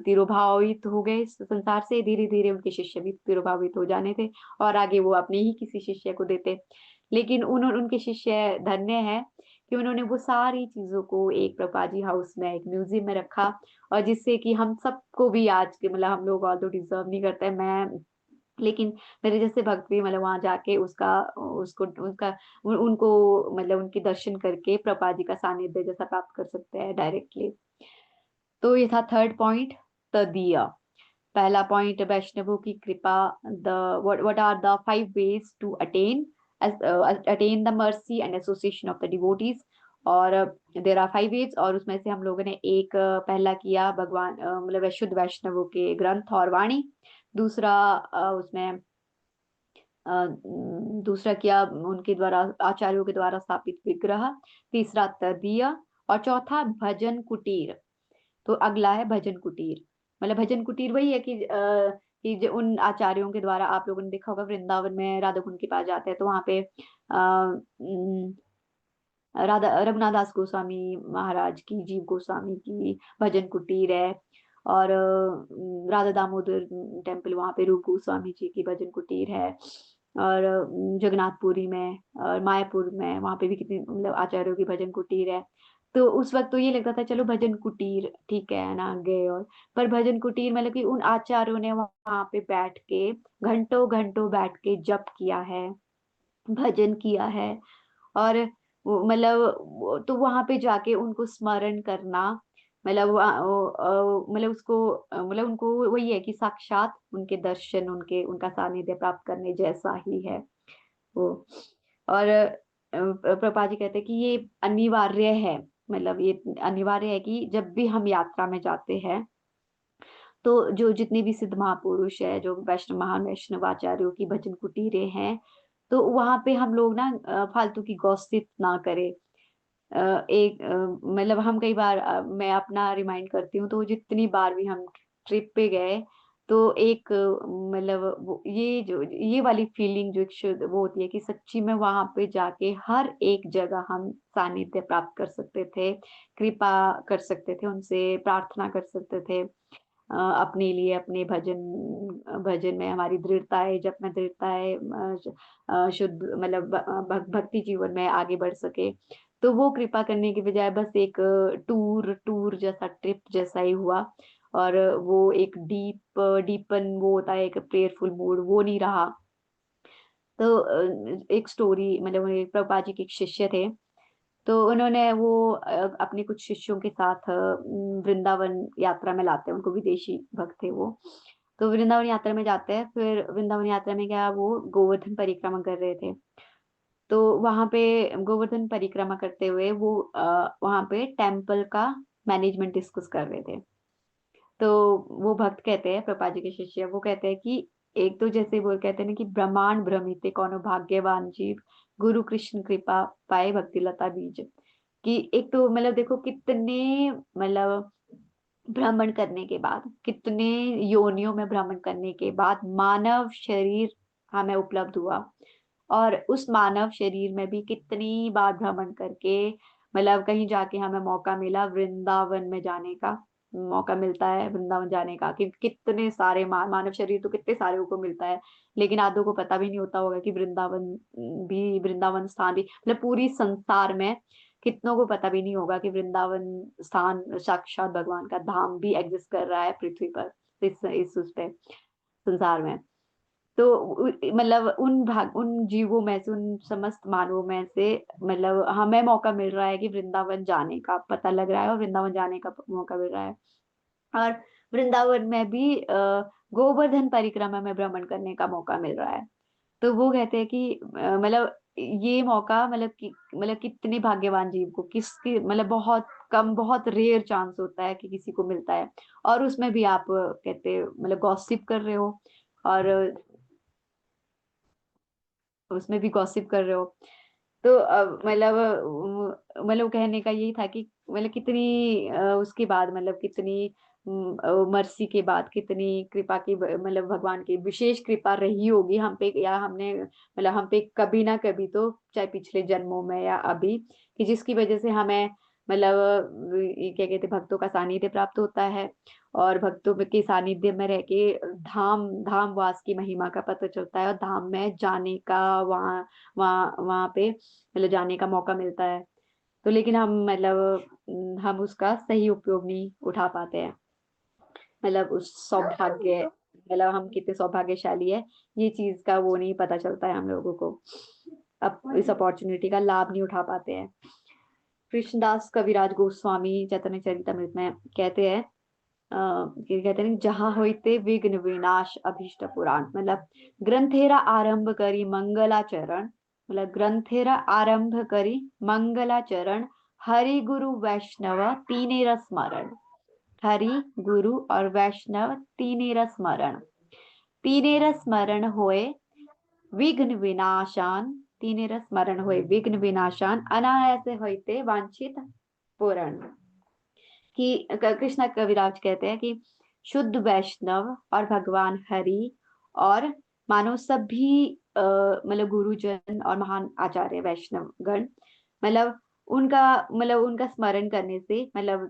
तिरोभावित हो गए इस संसार से, धीरे धीरे उनके शिष्य भी तिरोभावित हो जाने थे, और आगे वो अपने ही किसी शिष्य को देते। लेकिन उनके शिष्य धन्य है कि उन्होंने वो सारी चीजों को एक प्रभुपाद जी हाउस में, एक म्यूजियम में रखा, और जिससे कि हम सबको भी आज के मतलब हम लोग ऑल तो डिजर्व नहीं करते, मैं लेकिन मेरे जैसे भक्त भी मतलब वहां जाके उसका उसको उनका उनको मतलब उनके दर्शन करके प्रभुपाद जी का सानिध्य जैसा प्राप्त कर सकते हैं डायरेक्टली। तो ये था थर्ड पॉइंट, तदीय। पहला पॉइंट, वैष्णवों की कृपा। The what are the 5 ways to attain the mercy and association of the devotees. और देर आर 5 ways, और उसमें से हम लोगों ने एक पहला किया भगवान मतलब शुद्ध वैष्णवों के ग्रंथ और वाणी। दूसरा उसमें दूसरा किया उनके द्वारा आचार्यों के द्वारा स्थापित विग्रह। तीसरा तदीय। और चौथा भजन कुटीर। तो अगला है भजन कुटीर। मतलब भजन कुटीर वही है कि जो उन आचार्यों के द्वारा, आप लोगों ने देखा होगा वृंदावन में राधा कुंड के पास जाते हैं तो वहां पे राधा रघुनाथ दास गोस्वामी महाराज की, जीव गोस्वामी की भजन कुटीर है। और राधा दामोदर टेम्पल वहां पे रूप गोस्वामी जी की भजन कुटीर है। और जगन्नाथपुरी में और मायापुर में वहां पे भी कितनी मतलब आचार्यों की भजन कुटीर है। तो उस वक्त तो ये लगता था चलो भजन कुटीर ठीक है ना गए, और पर भजन कुटीर मतलब कि उन आचार्यों ने वहां पे बैठ के घंटों घंटों बैठ के जप किया है, भजन किया है। और तो वहां पे जाके उनको स्मरण करना, मतलब मतलब उसको मतलब उनको वही है कि साक्षात उनके दर्शन, उनका सानिध्य प्राप्त करने जैसा ही है वो। और प्रभुपाद जी कहते हैं कि ये अनिवार्य है, मतलब ये अनिवार्य है कि जब भी हम यात्रा में जाते हैं तो जो जितने भी सिद्ध महापुरुष है, जो वैष्णव महान वैष्णव आचार्यों की भजन कुटीरें हैं, तो वहां पे हम लोग ना फालतू की गॉसिप ना करें। मतलब हम कई बार मैं अपना रिमाइंड करती हूँ, तो जितनी बार भी हम ट्रिप पे गए तो एक मतलब ये वाली फीलिंग जो एक शुद्ध वो होती है कि सच्ची में वहां पे जाके हर एक जगह हम सानिध्य प्राप्त कर सकते थे, कृपा कर सकते थे, उनसे प्रार्थना कर सकते थे अपने लिए, अपने भजन भजन में हमारी दृढ़ता है, जप में दृढ़ता है, शुद्ध मतलब भक्ति जीवन में आगे बढ़ सके। तो वो कृपा करने की बजाय बस एक टूर टूर जैसा, ट्रिप जैसा ही हुआ। और वो एक डीपन वो होता है, एक प्रेयरफुल मूड वो नहीं रहा। तो एक स्टोरी मतलब एक प्रभुपाद जी के एक शिष्य थे, तो उन्होंने वो अपने कुछ शिष्यों के साथ वृंदावन यात्रा में लाते हैं उनको, विदेशी भक्त थे वो। तो वृंदावन यात्रा में जाते हैं, फिर वृंदावन यात्रा में क्या वो गोवर्धन परिक्रमा कर रहे थे। तो वहां पे गोवर्धन परिक्रमा करते हुए वो वहां पे टेम्पल का मैनेजमेंट डिस्कस कर रहे थे। तो वो भक्त कहते हैं, प्रभुपाद जी के शिष्य, वो कहते हैं कि एक तो जैसे वो कहते हैं ना कि ब्रह्मांड भ्रमिते कौनो भाग्यवान जीव, गुरु कृष्ण कृपा पाए भक्ति लता बीज। कि एक तो मतलब देखो कितने मतलब भ्रमण करने के बाद, कितने योनियों में भ्रमण करने के बाद मानव शरीर हमें उपलब्ध हुआ। और उस मानव शरीर में भी कितनी बार भ्रमण करके मतलब कहीं जाके हमें मौका मिला वृंदावन में जाने का, मौका मिलता है वृंदावन जाने का। कि कितने सारे मानव शरीर तो कितने सारे को मिलता है, लेकिन आधों को पता भी नहीं होता होगा कि वृंदावन स्थान भी मतलब पूरी संसार में कितनों को पता भी नहीं होगा कि वृंदावन स्थान साक्षात भगवान का धाम भी एग्जिस्ट कर रहा है पृथ्वी पर, इस उस पे संसार में। तो मतलब उन जीवों में से, उन समस्त मानवों में से मतलब हमें मौका मिल रहा है कि वृंदावन जाने का पता लग रहा है और वृंदावन जाने का मौका मिल रहा है। और वृंदावन में भी गोवर्धन परिक्रमा में भ्रमण करने का मौका मिल रहा है। तो वो कहते हैं कि मतलब ये मौका मतलब कितने भाग्यवान जीव को, किसकी मतलब बहुत कम, बहुत रेयर चांस होता है कि किसी को मिलता है। और उसमें भी आप कहते मतलब गॉसिप कर रहे हो, और उसमें भी गॉसिप कर रहे हो। तो मतलब कहने का यही था कि मतलब कितनी उसके बाद मतलब कितनी मर्सी के बाद कितनी कृपा की मतलब भगवान की विशेष कृपा रही होगी हम पे, या हमने मतलब हम पे कभी ना कभी तो, चाहे पिछले जन्मों में या अभी, कि जिसकी वजह से हमें मतलब ये क्या कहते हैं, भक्तों का सानिध्य प्राप्त होता है। और भक्तों के सानिध्य में रह के धाम धाम वास की महिमा का पता चलता है, और धाम में जाने का वहाँ वहाँ वहाँ पे मतलब जाने का मौका मिलता है। तो लेकिन हम उसका सही उपयोग नहीं उठा पाते हैं, मतलब उस सौभाग्य मतलब हम कितने सौभाग्यशाली है, ये चीज का वो नहीं पता चलता है हम लोगों को, अब इस अपॉर्चुनिटी का लाभ नहीं उठा पाते हैं। कृष्णदास कविराज गोस्वामी चैतन्य चरितमृत में कहते हैं, ये कहते हैं, जहाँ होते विघ्न विनाश अभीष्ट पुराण, मतलब ग्रंथेरा आरंभ करी मंगलाचरण, मतलब ग्रंथेरा आरंभ करी मंगलाचरण, हरि गुरु वैष्णव तीनेर स्मरण, हरि गुरु और वैष्णव तीनेर स्मरण, तीनेर स्मरण होए विघ्न विनाशान, तीनेर स्मरण होए विघ्न विनाशान, अनायासे होते वांछित पूर्ण। कि कृष्णा कविराज कहते हैं कि शुद्ध वैष्णव और भगवान हरि और मानो सभी मतलब गुरुजन और महान आचार्य वैष्णव गण, मतलब उनका स्मरण करने से, मतलब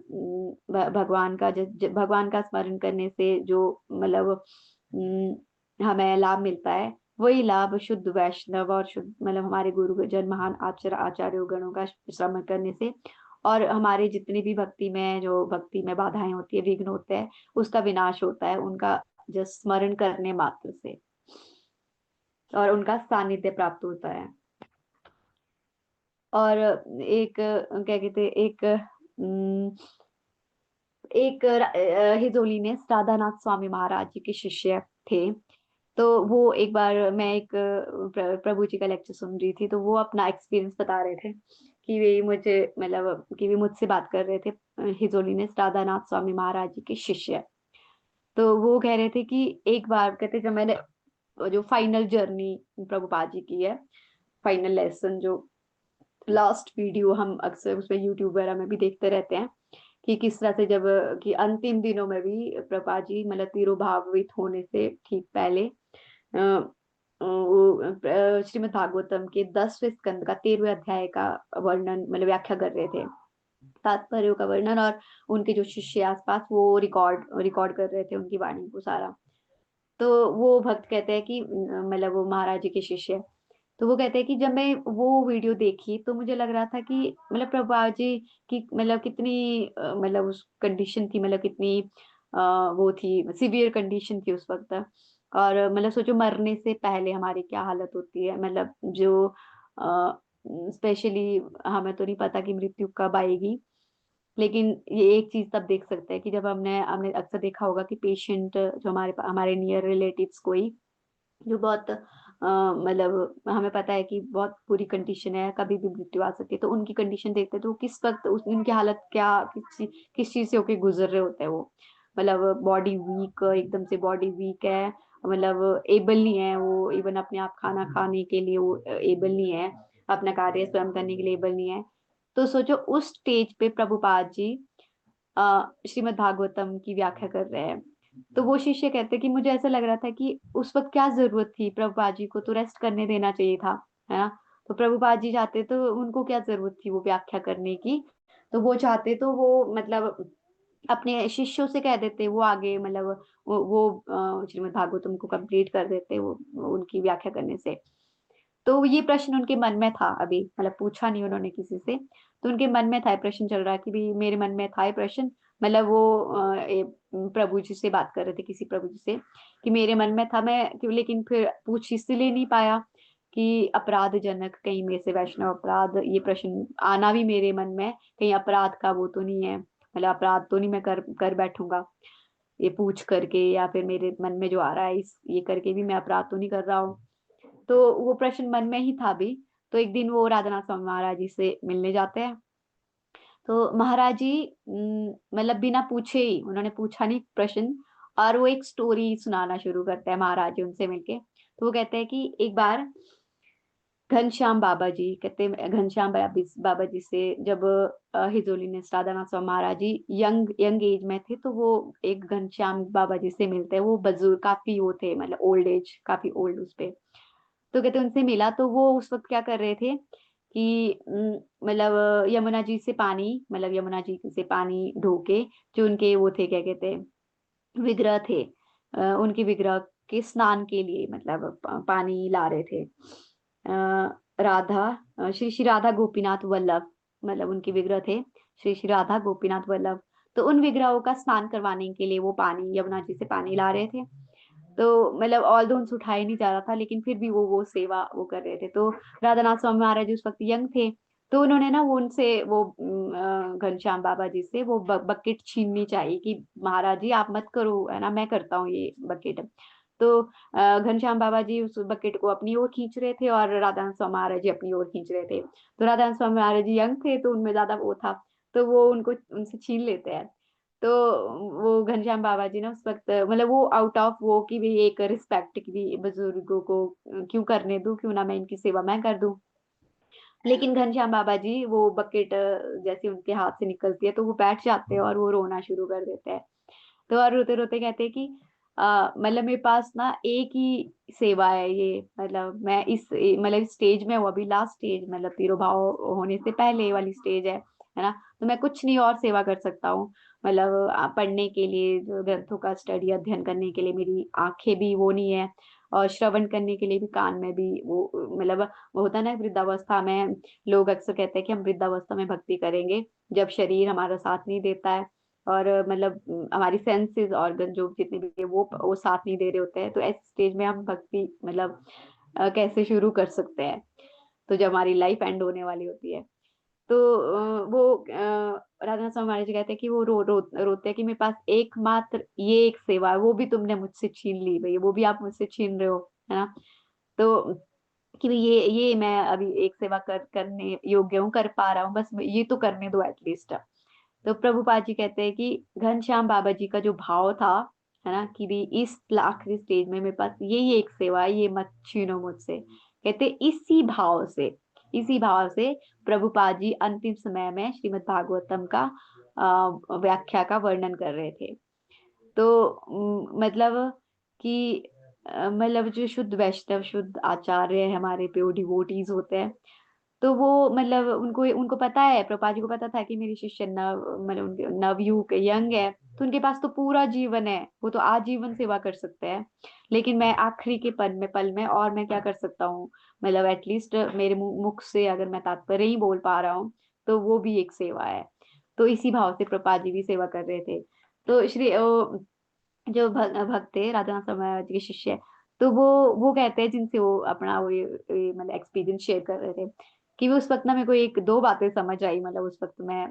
भगवान का भगवान का स्मरण करने से जो मतलब हमें लाभ मिलता है, वही लाभ शुद्ध वैष्णव और शुद्ध मतलब हमारे गुरुजन महान आचार्य गणों का श्रवण करने से, और हमारे जितनी भी भक्ति में बाधाएं होती है, विघ्न होते हैं, उसका विनाश होता है उनका जस्ट स्मरण करने मात्र से, और उनका सानिध्य प्राप्त होता है। और एक क्या कहते हैं, हिजोली में राधानाथ स्वामी महाराज जी के शिष्य थे। तो वो एक बार मैं एक प्रभु जी का लेक्चर सुन रही थी, तो वो अपना एक्सपीरियंस बता रहे थे कि वे मुझे मतलब कि वे मुझसे बात कर रहे थे, हिजोली ने राधानाथ स्वामी महाराज जी के शिष्य। तो वो कह रहे थे कि एक बार कहते, जब मैंने जो फाइनल जर्नी प्रभुपाद जी की है, फाइनल लेसन जो लास्ट वीडियो हम अक्सर उसमें यूट्यूब वगैरह में भी देखते रहते हैं, कि किस तरह से जब कि अंतिम दिनों में भी प्रभुपाद जी मतलब तिरोभावित होने से ठीक पहले श्रीमद् भागवतम के 10वें स्कंद का 13वें अध्याय का वर्णन मतलब व्याख्या कर रहे थे, तात्पर्यों का वर्णन, और उनके जो शिष्य आसपास वो रिकॉर्ड रिकॉर्ड कर रहे थे उनकी वाणी को सारा। तो वो भक्त कहते हैं कि मतलब वो महाराज जी के शिष्य, तो वो कहते हैं कि जब मैं वो वीडियो देखी तो मुझे लग रहा था कि मतलब प्रभुपाद जी की मतलब कितनी मतलब उस कंडीशन थी, मतलब कितनी वो थी, सिवियर कंडीशन थी उस वक्त। और मतलब सोचो मरने से पहले हमारी क्या हालत होती है, मतलब जो स्पेशली हमें तो नहीं पता कि मृत्यु कब आएगी, लेकिन ये एक चीज तब देख सकते हैं कि जब हमने हमने अक्सर देखा होगा कि पेशेंट जो हमारे हमारे नियर रिलेटिव्स कोई जो बहुत मतलब हमें पता है कि बहुत बुरी कंडीशन है, कभी भी मृत्यु आ सकती है, तो उनकी कंडीशन देखते हैं तो किस वक्त उनकी हालत क्या, किस चीज से होके गुजर रहे होते हैं वो, मतलब बॉडी वीक, एकदम से बॉडी वीक है, मतलब एबल नहीं है वो, इवन अपने आप खाना खाने के लिए वो एबल नहीं है, अपना कार्य स्वयं करने के लिए एबल नहीं है। तो सोचो उस स्टेज पे प्रभुपाद जी श्रीमद् भागवतम की व्याख्या कर रहे हैं। तो वो शिष्य कहते कि मुझे ऐसा लग रहा था कि उस वक्त क्या जरूरत थी, प्रभुपाद जी को तो रेस्ट करने देना चाहिए था, है ना। तो प्रभुपाद जी चाहते तो उनको क्या जरूरत थी वो व्याख्या करने की, तो वो चाहते तो वो मतलब अपने शिष्यों से कह देते, वो आगे मतलब वो श्रीमद् भागवतम को कंप्लीट कर देते वो उनकी व्याख्या करने से। तो ये प्रश्न उनके मन में था, अभी मतलब पूछा नहीं उन्होंने किसी से, तो उनके मन में था, ये प्रश्न चल रहा है कि भी मेरे मन में था ये प्रश्न, मतलब वो प्रभु जी से बात कर रहे थे, किसी प्रभु जी से, कि मेरे मन में था, मैं क्यों लेकिन फिर पूछ इसलिए नहीं पाया कि अपराध जनक कहीं मेरे से वैष्णव अपराध, ये प्रश्न आना भी मेरे मन में कहीं अपराध का वो तो नहीं है, मतलब अपराध तो नहीं मैं कर बैठूंगा ये पूछ करके, या फिर मेरे मन में जो आ रहा है इस ये करके भी मैं अपराध तो नहीं कर रहा हूँ। तो वो प्रश्न मन में ही था भी। तो एक दिन वो राधानाथ स्वामी महाराज जी से मिलने जाते हैं, तो महाराज जी मतलब बिना पूछे ही, उन्होंने पूछा नहीं प्रश्न, और वो एक स्टोरी सुनाना शुरू करते हैं महाराज जी उनसे मिलके। तो वो कहते हैं कि एक बार घनश्याम बाबा जी, कहते हैं घनश्याम बाबा जी से जब हिजोली ने राधानाथ स्वामी महाराज जी यंग यंग एज में थे, तो वो एक घनश्याम बाबा जी से मिलते हैं, वो बुजुर्ग काफी वो थे, मतलब ओल्ड एज, काफी ओल्ड उस पे। तो कहते उनसे मिला, तो वो उस वक्त क्या कर रहे थे कि मतलब यमुना जी से पानी, मतलब यमुना जी से पानी ढो के, जो उनके वो थे क्या कहते हैं विग्रह थे, उनके विग्रह के स्नान के लिए मतलब पानी ला रहे थे। राधा श्री श्री राधा गोपीनाथ वल्लभ, मतलब उनके विग्रह थे श्री श्री राधा गोपीनाथ वल्लभ। तो उन विग्रहों का स्नान करवाने के लिए वो पानी यमुना जी से पानी ला रहे थे। तो मतलब ऑल दो उनसे उठाया नहीं जा रहा था, लेकिन फिर भी वो सेवा वो कर रहे थे। तो राधानाथ स्वामी महाराज जी उस वक्त यंग थे, तो उन्होंने ना वो उनसे वो घनश्याम बाबा जी से वो बकेट छीननी चाहिए कि महाराज जी आप मत करो, है ना, मैं करता हूँ ये बकेट। तो घनश्याम बाबा जी उस बकेट को अपनी ओर खींच रहे थे और राधानाथ स्वामी महाराज जी अपनी ओर खींच रहे थे। तो राधानाथ स्वामी महाराज जी यंग थे, तो उनमें ज्यादा वो था, तो वो उनको उनसे छीन लेते हैं। तो वो घनश्याम बाबा जी ना उस वक्त मतलब वो आउट ऑफ वो की भी एक रिस्पेक्ट की भी बुजुर्गों को क्यों करने दूं, क्यों ना मैं इनकी सेवा मैं कर दूं। लेकिन घनश्याम बाबा जी वो बकेट जैसे उनके हाथ से निकलती है तो वो बैठ जाते हैं और वो रोना शुरू कर देते हैं। तो और रोते रोते कहते हैं कि मतलब मेरे पास ना एक ही सेवा है ये, मतलब मैं मतलब इस स्टेज में हूँ अभी, लास्ट स्टेज मतलब तिरुभाव होने से पहले वाली स्टेज है ना। तो मैं कुछ नहीं और सेवा कर सकता हूँ, मतलब पढ़ने के लिए जो ग्रंथों का स्टडी अध्ययन करने के लिए मेरी आंखें भी वो नहीं है, और श्रवण करने के लिए भी कान में भी वो मतलब वो होता है ना वृद्धावस्था में लोग अक्सर कहते हैं कि हम वृद्धावस्था में भक्ति करेंगे जब शरीर हमारा साथ नहीं देता है, और मतलब हमारी सेंसेस ऑर्गन जो जितने भी है वो साथ नहीं दे रहे होते हैं, तो ऐसे स्टेज में हम भक्ति मतलब कैसे शुरू कर सकते हैं, तो जब हमारी लाइफ एंड होने वाली होती है। तो वो राधा स्वामी महाराज जी कहते हैं कि वो रोते हैं कि मेरे पास एकमात्र ये एक सेवा है, वो भी तुमने मुझसे छीन ली भैया, वो भी आप मुझसे छीन रहे हो, है ना। तो कि भाई ये मैं अभी एक सेवा करने योग्य हूँ, कर पा रहा हूँ, बस ये तो करने दो एटलीस्ट। तो प्रभुपाद जी कहते हैं कि घनश्याम बाबा जी का जो भाव था, है ना, कि भी इस आखिरी स्टेज में मेरे पास यही एक सेवा है, ये मत छीनो मुझसे। कहते इसी भाव से प्रभुपाद जी अंतिम समय में श्रीमद् भागवतम का व्याख्या का वर्णन कर रहे थे। तो मतलब कि मतलब जो शुद्ध वैष्णव शुद्ध आचार्य है, हमारे प्योर डिवोटीज होते हैं, तो वो मतलब उनको उनको पता है, प्रभुपाद जी को पता था कि मेरी शिष्य नव मतलब उनके नवयुग यंग है, तो उनके पास तो पूरा जीवन है, वो तो आजीवन सेवा कर सकते हैं। लेकिन मैं आखिरी के पल में और मैं क्या कर सकता हूँ, मतलब एटलीस्ट मेरे मुख से अगर मैं तात्पर्य ही बोल पा रहा हूँ तो वो भी एक सेवा है। तो इसी भाव से प्रभुपाद जी भी सेवा कर रहे थे। तो जो भक्त थे राधा समाज के शिष्य, तो वो कहते हैं जिनसे वो अपना वो ये मतलब एक्सपीरियंस शेयर कर रहे थे, कि वो उस वक्त ना मेरे को एक दो बातें समझ आई, मतलब उस वक्त मैं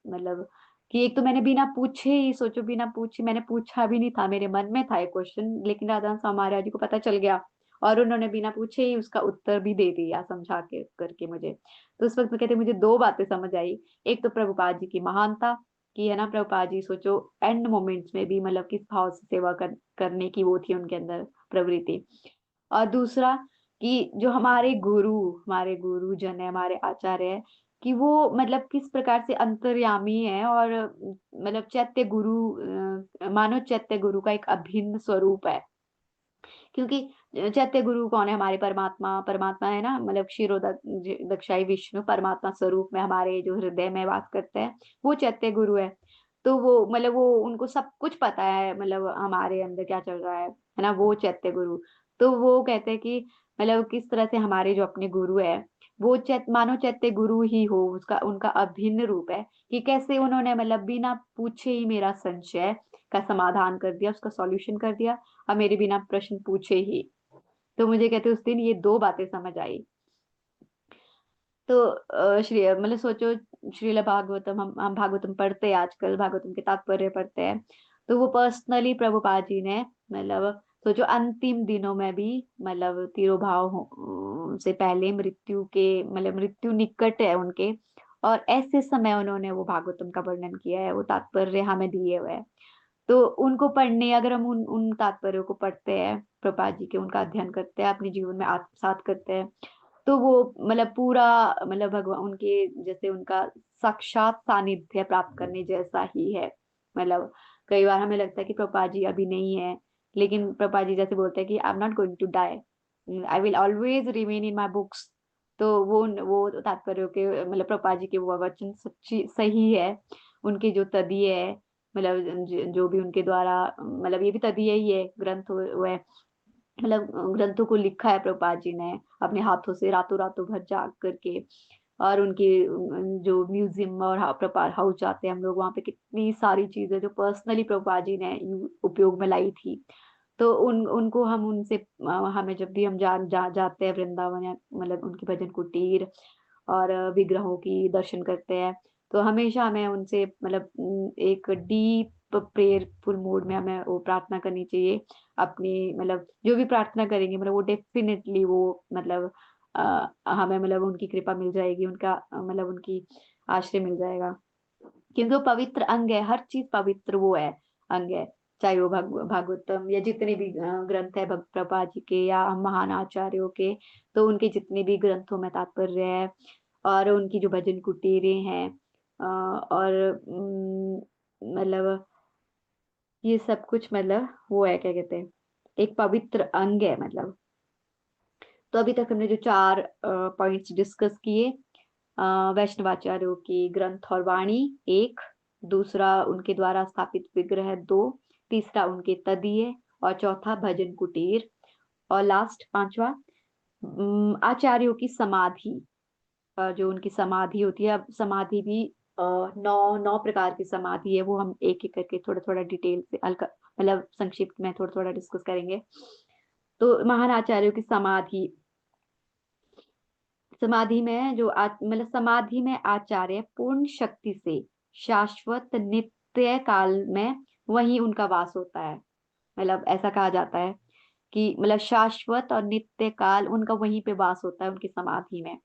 मतलब कि एक तो मैंने बिना पूछे ही सोचो, बिना पूछे मैंने पूछा भी नहीं था, मेरे मन में था एक क्वेश्चन, लेकिन राधा महाराज जी को पता चल गया और उन्होंने बिना पूछे ही उसका उत्तर भी दे दिया समझा के करके मुझे। तो उस वक्त में कहते मुझे दो बातें समझ आई। एक तो प्रभुपाद जी की महानता, कि है ना, प्रभुपाद जी सोचो एंड मोमेंट्स में भी मतलब किस भाव से सेवा करने की वो थी उनके अंदर प्रवृत्ति। और दूसरा कि जो हमारे गुरु जन है, हमारे आचार्य है, कि वो मतलब किस प्रकार से अंतर्यामी है, और मतलब चैत्य गुरु मानव चैत्य गुरु का एक अभिन्न स्वरूप है। क्योंकि चैत्य गुरु कौन है, हमारे परमात्मा परमात्मा है ना, मतलब दक्षाई विष्णु परमात्मा स्वरूप में हमारे जो हृदय में वास करते हैं, वो चैत्य गुरु है। तो वो मतलब वो उनको सब कुछ पता है, मतलब हमारे अंदर क्या चल रहा है ना, वो चैत्य गुरु। तो वो कहते हैं कि मतलब किस तरह से हमारे जो अपने गुरु है वो मानो चैत्य गुरु ही हो, उसका उनका अभिन्न रूप है, कि कैसे उन्होंने मतलब बिना पूछे ही मेरा संशय का समाधान कर दिया, उसका सॉल्यूशन कर दिया, और मेरे बिना प्रश्न पूछे ही। तो मुझे कहते उस दिन ये दो बातें समझ आई। तो श्री मतलब सोचो, श्रील भागवतम हम भागवतम पढ़ते हैं, आजकल भागवतम के तात्पर्य पढ़ते हैं, तो वो पर्सनली प्रभुपाद जी ने मतलब सोचो अंतिम दिनों में भी मतलब तिरोभाव से पहले मृत्यु के मतलब मृत्यु निकट है उनके, और ऐसे समय उन्होंने वो भागवतम का वर्णन किया है, वो तात्पर्य हमें दिए हुए हैं। तो उनको पढ़ने अगर हम उन तात्पर्यों को पढ़ते हैं प्रभुपाद जी के, उनका अध्ययन करते हैं, अपने जीवन में आत्मसात करते हैं, तो वो मतलब पूरा मतलब भगवान उनके जैसे उनका साक्षात सानिध्य प्राप्त करने जैसा ही है। मतलब कई बार हमें लगता है कि प्रभुपाद जी अभी नहीं है, लेकिन प्रभुपाद जी जैसे बोलते हैं कि I am not going to die, I will always remain in my books. तो वो तात्पर्य के मतलब प्रभुपाद जी के वो वचन सच्ची सही है, उनके जो तदीय है मतलब जो भी उनके द्वारा मतलब ये भी तदीय ही है ग्रंथ हुए, मतलब ग्रंथों को लिखा है प्रभुपाद जी ने अपने हाथों से रातों रातों भर जाग करके। और उनकी जो म्यूजियम और प्रभुपाद हाउस जाते हैं हम लोग, वहाँ पे कितनी सारी चीजें जो पर्सनली प्रभुपाद जी ने उपयोग में लाई थी। तो उनको हम उनसे हमें जब भी हम जाते हैं वृंदावन या मतलब उनकी भजन कुटीर और विग्रहों की दर्शन करते हैं, तो हमेशा हमें उनसे मतलब एक डीप प्रेयरफुल मूड में हमें वो प्रार्थना करनी चाहिए। अपनी मतलब जो भी प्रार्थना करेंगे मतलब वो डेफिनेटली वो मतलब हमें मतलब उनकी कृपा मिल जाएगी, उनका मतलब उनकी आश्रय मिल जाएगा, क्योंकि वो पवित्र अंग है, हर चीज पवित्र वो है, अंग है। चाहे वो भागवतम या जितने भी ग्रंथ है भक्त प्रभा जी के या हम महान आचार्यों के, तो उनके जितने भी ग्रंथों में तात्पर्य है और उनकी जो भजन कुटीरें हैं और मतलब ये सब कुछ मतलब वो है क्या कहते हैं, एक पवित्र अंग है मतलब। तो अभी तक हमने जो चार पॉइंट्स डिस्कस किए, वैष्णवाचार्यों की ग्रंथ और वाणी एक, दूसरा उनके द्वारा स्थापित विग्रह दो, तीसरा उनके तदीय, और चौथा भजन कुटीर, और लास्ट पांचवा आचार्यों की समाधि। जो उनकी समाधि होती है, अब समाधि भी नौ नौ प्रकार की समाधि है, वो हम एक एक करके थोड़ा थोड़ा डिटेल से हल्का मतलब संक्षिप्त में थोड़ा थोड़ा डिस्कस करेंगे। तो महान आचार्यों की समाधि, समाधि में जो मतलब समाधि में आचार्य पूर्ण शक्ति से शाश्वत नित्य काल में वही उनका वास होता है। मतलब ऐसा कहा जाता है कि मतलब शाश्वत और नित्य काल उनका वहीं पे वास होता है उनकी समाधि में।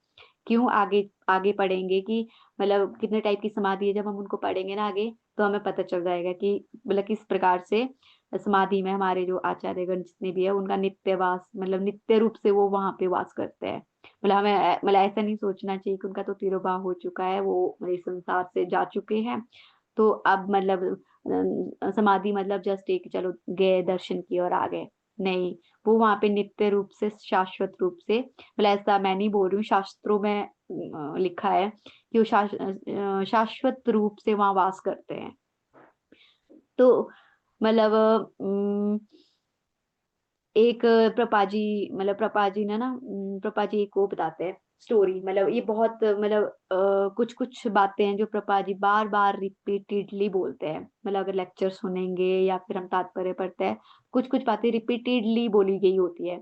क्यों, आगे आगे पढ़ेंगे कि मतलब कितने टाइप की समाधि है, जब हम उनको पढ़ेंगे ना आगे तो हमें पता चल जाएगा कि मतलब किस प्रकार से समाधि में हमारे जो आचार्यगण जितने भी है उनका नित्य वास मतलब नित्य रूप से वो वहां पे वास करते हैं। मतलब हमें मतलब ऐसा नहीं सोचना चाहिए कि उनका तो तिरोभाव हो चुका है, वो मतलब इस संसार से जा चुके हैं, तो अब मतलब समाधि मतलब जस्ट एक चलो गए दर्शन किए और आ गए, नहीं, वो वहां पे नित्य रूप से शाश्वत रूप से, मतलब ऐसा मैं नहीं बोल रही हूँ, शास्त्रों में लिखा है कि वो शाश्वत रूप से वहां वास करते हैं। तो मतलब एक प्रपाजी मतलब प्रपाजी ने ना प्रपाजी एक वो बताते हैं स्टोरी, मतलब ये बहुत मतलब कुछ कुछ बातें हैं जो प्रपाजी बार बार रिपीटेडली बोलते हैं, मतलब अगर लेक्चर सुनेंगे या फिर हम तात्पर्य पढ़ते हैं, कुछ कुछ बातें रिपीटेडली बोली गई होती है,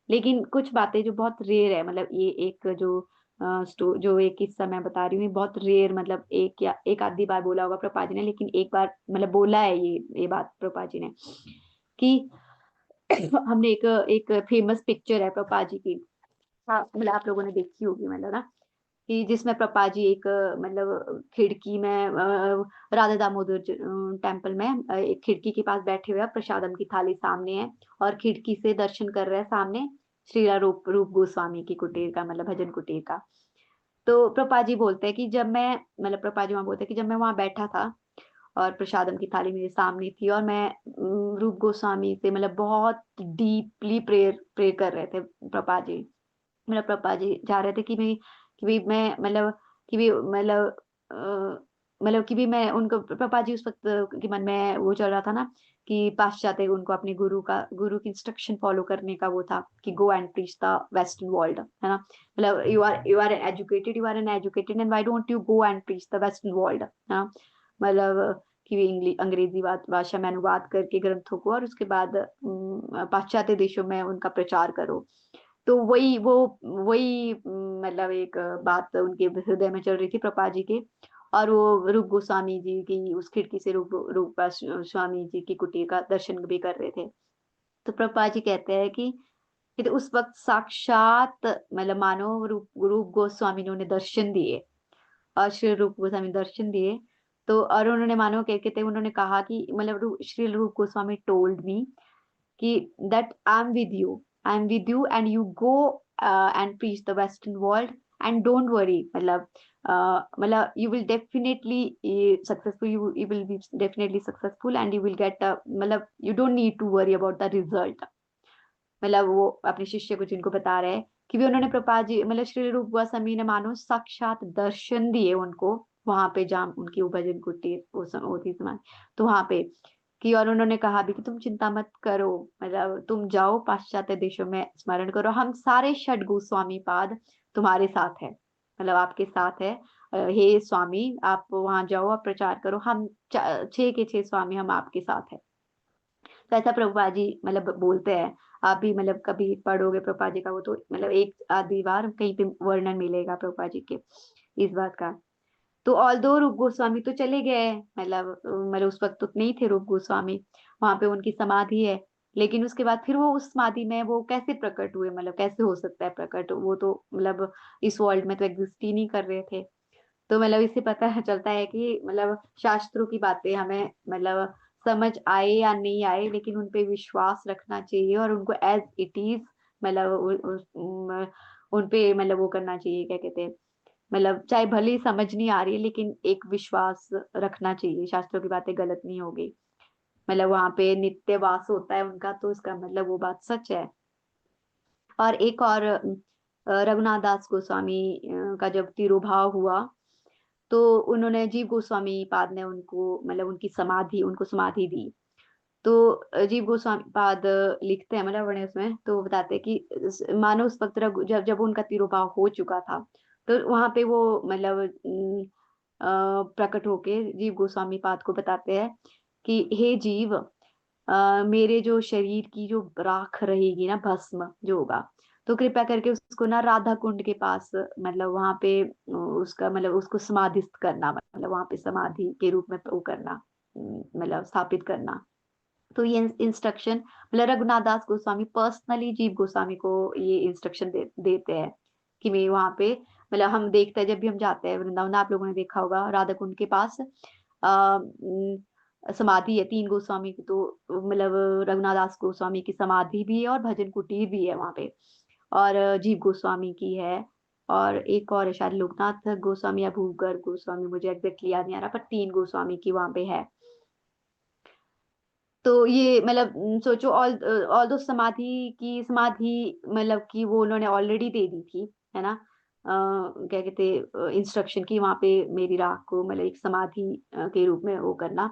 लेकिन कुछ बातें जो बहुत रेयर है, मतलब ये एक जो जो एक किस्सा मैं बता रही हूँ ये बहुत रेयर, मतलब एक या एक आधी बार बोला होगा प्रपाजी ने, लेकिन एक बार मतलब बोला है ये बात प्रपाजी ने कि हमने एक एक फेमस पिक्चर है प्रभा जी की, हाँ मतलब आप लोगों ने देखी होगी मतलब ना, कि जिसमें प्रभा जी एक मतलब खिड़की में राधा दामोदर टेम्पल में एक खिड़की के पास बैठे हुए हैं, प्रसादम की थाली सामने है और खिड़की से दर्शन कर रहे हैं सामने श्रीला रूप रूप गोस्वामी की कुटीर का मतलब भजन कुटीर का। तो प्रभा जी बोलते हैं कि जब मैं मतलब प्रभा जी वहां बोलते हैं कि जब मैं वहां बैठा था और प्रसादम की थाली मेरे सामने थी और मैं रूप गोस्वामी से मतलब बहुत डीपली प्रेयर कर रहे थे प्रभा जी, मतलब प्रभा जी चाह रहे थे कि भी मैं मतलब कि भी मतलब मतलब कि भी मैं उनको प्रभा जी उस वक्त के मन में वो चल रहा था ना कि पाश्चात्य उनको अपने गुरु की इंस्ट्रक्शन फॉलो करने का वो था कि go and preach the western world, है ना, मतलब you are an educated and why don't you go and preach the western world, है ना, मतलब कि वे अंग्रेजी भाषा में अनुवाद करके ग्रंथों को और उसके बाद पाश्चात्य देशों में उनका प्रचार करो। तो वही मतलब एक बात उनके हृदय में चल रही थी प्रभा जी के, और वो रूप गोस्वामी जी की उस खिड़की से रूप स्वामी जी की कुटीर का दर्शन भी कर रहे थे। तो प्रभा जी कहते हैं कि तो उस वक्त साक्षात मतलब मानो रूप गोस्वामी ने उन्हें दर्शन दिए, और श्री रूप गोस्वामी दर्शन दिए, तो और उन्होंने मानो कहते उन्होंने कहा कि मतलब श्री रूप गोस्वामी टोल्ड मी कि that I am with you and you go and preach the western world and don't worry, मतलब मतलब you will definitely successful, you will be definitely successful and you will get मतलब you don't need to worry about the result. मतलब वो अपने शिष्य को जिनको बता रहे हैं कि भी उन्होंने प्रभा जी मतलब श्री रूप गोस्वामी ने मानो साक्षात दर्शन दिए उनको वहां पे जहाँ उनकी वो भजन कुटीर वो थी समान, तो वहां पे कि और उन्होंने कहा भी कि तुम चिंता मत करो, मतलब तुम जाओ पाश्चात्य देशों में स्मरण करो, हम सारे षड गोस्वामी पाद तुम्हारे साथ है, मतलब आपके साथ है, हे स्वामी आप वहां जाओ और प्रचार करो, हम 6 के 6 स्वामी हम आपके साथ है। वैसा प्रभुपाद जी मतलब बोलते हैं। आप भी मतलब कभी पढ़ोगे प्रभुपाद जी का, वो तो मतलब एक आधी बार कहीं पे वर्णन मिलेगा प्रभुपाद जी के इस बात का। तो ऑल्दो रूप गोस्वामी तो चले गए, मतलब उस वक्त तो नहीं थे रूप गोस्वामी, वहां पे उनकी समाधि है। लेकिन उसके बाद फिर वो उस समाधि में वो कैसे प्रकट हुए, मतलब कैसे हो सकता है प्रकट, वो तो मतलब इस वर्ल्ड में तो एग्जिस्ट ही नहीं कर रहे थे। तो मतलब इससे पता चलता है कि मतलब शास्त्रों की बातें हमें मतलब समझ आए या नहीं आए, लेकिन उन पे विश्वास रखना चाहिए और उनको एज इट इज मतलब उन पे मतलब वो करना चाहिए, क्या कहते हैं, मतलब चाहे भले ही समझ नहीं आ रही है लेकिन एक विश्वास रखना चाहिए, शास्त्रों की बातें गलत नहीं होगी। मतलब वहां पे नित्य वास होता है उनका, तो इसका मतलब वो बात सच है। और एक और रघुनाथ दास गोस्वामी का जब तिरोभाव हुआ, तो उन्होंने जीव गोस्वामी पाद ने उनको मतलब उनको समाधि दी। तो जीव गोस्वामी पाद लिखते हैं मतलब बड़े उसमें, तो वो बताते हैं कि मानो उस वक्त जब जब उनका तिरोभाव हो चुका था, तो वहां पे वो मतलब प्रकट होके जीव गोस्वामी पाद को बताते हैं कि हे जीव, मेरे जो शरीर की जो राख रहेगी ना, भस्म जो होगा, तो कृपया करके उसको ना राधा कुंड के पास मतलब वहां पे उसका मतलब उसको समाधिस्थ करना, मतलब वहां पे समाधि के रूप में वो करना, मतलब स्थापित करना। तो ये इंस्ट्रक्शन मतलब रघुनाथ दास गोस्वामी पर्सनली जीव गोस्वामी को ये इंस्ट्रक्शन देते हैं कि मैं वहां पे मतलब हम देखते हैं जब भी हम जाते हैं वृंदावन, आप लोगों ने देखा होगा राधा कुंड के पास समाधि है तीन गोस्वामी की, तो मतलब रघुनाथ दास गोस्वामी की समाधि भी है और भजन कुटीर भी है वहां पे, और जीव गोस्वामी की है, और एक और है शायद लोकनाथ गोस्वामी या भूगर गोस्वामी, मुझे एग्जैक्टली याद नहीं आ रहा, पर तीन गोस्वामी की वहां पे है। तो ये मतलब सोचो, ऑल दो समाधि मतलब कि वो उन्होंने ऑलरेडी दे दी थी, है ना, क्या कहते इंस्ट्रक्शन की वहां पे मेरी राख को मतलब एक समाधि के रूप में वो करना।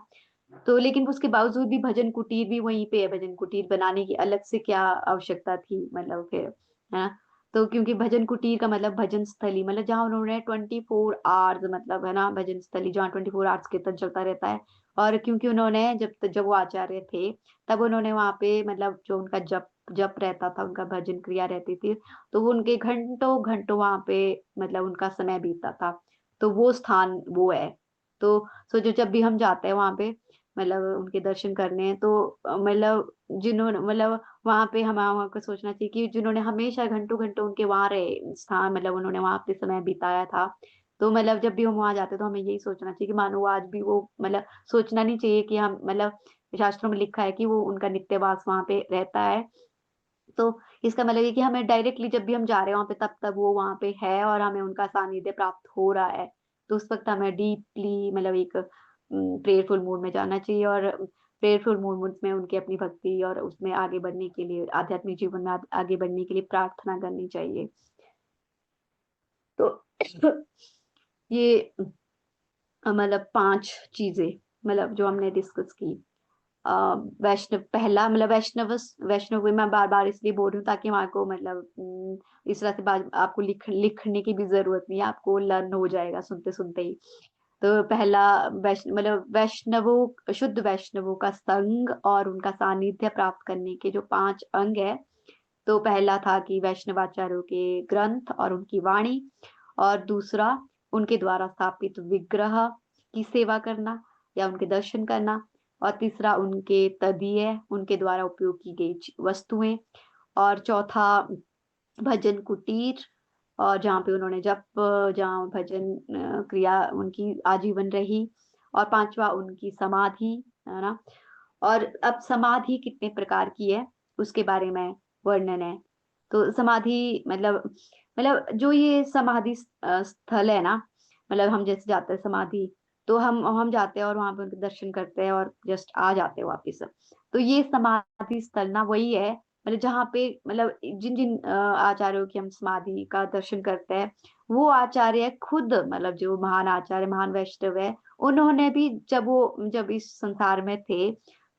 तो लेकिन उसके बावजूद भी भजन कुटीर भी वहीं पे है, भजन कुटीर बनाने की अलग से क्या आवश्यकता थी मतलब फिर, है ना। तो क्योंकि भजन कुटीर का मतलब भजन स्थली, मतलब जहाँ उन्होंने 24 आवर्स मतलब है ना, भजन स्थली जहाँ 24 आवर्स कीर्तन चलता रहता है। और क्योंकि उन्होंने जब वो आचार्य थे, तब उन्होंने वहां पे मतलब जो उनका जप जप रहता था, उनका भजन क्रिया रहती थी, तो वो उनके घंटों घंटों वहां पे मतलब उनका समय बीतता था। तो वो स्थान वो है। तो सोचो जब भी हम जाते हैं वहां पे मतलब उनके दर्शन करने, तो मतलब जिन्होंने मतलब वहां पे हमारा को सोचना चाहिए कि जिन्होंने हमेशा घंटों घंटों उनके वहां रहे स्थान, मतलब उन्होंने वहां पे समय बिताया था, तो मतलब जब भी हम वहां जाते तो हमें यही सोचना चाहिए कि मानो आज भी वो मतलब सोचना नहीं चाहिए कि हम मतलब शास्त्रों में लिखा है कि वो उनका नित्यवास वहां पे रहता है। तो इसका मतलब ये कि हमें डायरेक्टली जब भी हम जा रहे हैं वहां पे, तब तक वो वहां पे है और हमें उनका सानिध्य प्राप्त हो रहा है। तो उस वक्त हमें डीपली मतलब एक प्रेयरफुल मूड में जाना चाहिए, और प्रेयरफुल मूड में उनकी अपनी भक्ति और उसमें आगे बढ़ने के लिए, आध्यात्मिक जीवन में आगे बढ़ने के लिए प्रार्थना करनी चाहिए। तो ये मतलब 5 चीजें मतलब जो हमने डिस्कस की। अ, वैष्णव पहला मतलब वैष्णव को मैं बार बार इसलिए बोल रही हूँ ताकि वहां को मतलब इस तरह से आपको लिखने की भी जरूरत नहीं है, आपको लर्न हो जाएगा सुनते सुनते ही। तो पहला मतलब वैष्णवों, शुद्ध वैष्णवों का संग और उनका सानिध्य प्राप्त करने के जो 5 अंग है। तो पहला था कि वैष्णवाचार्यों के ग्रंथ और उनकी वाणी, और दूसरा उनके द्वारा स्थापित विग्रह की सेवा करना या उनके दर्शन करना, और तीसरा उनके तदीय उनके द्वारा उपयोग की गई वस्तुएं, और चौथा भजन कुटीर, और जहाँ पे उन्होंने जब जहाँ भजन क्रिया उनकी आजीवन रही, और पांचवा उनकी समाधि, है ना। और अब समाधि कितने प्रकार की है उसके बारे में वर्णन है। तो समाधि मतलब जो ये समाधि स्थल है ना, मतलब हम जैसे जाते हैं समाधि, तो हम जाते हैं और वहां पे उनके दर्शन करते हैं और जस्ट आ जाते हैं वापिस। तो ये समाधि स्थल ना वही है, मतलब जहाँ पे मतलब जिन जिन आचार्यों की हम समाधि का दर्शन करते हैं, वो आचार्य खुद मतलब जो महान आचार्य महान वैष्णव है, उन्होंने भी जब इस संसार में थे,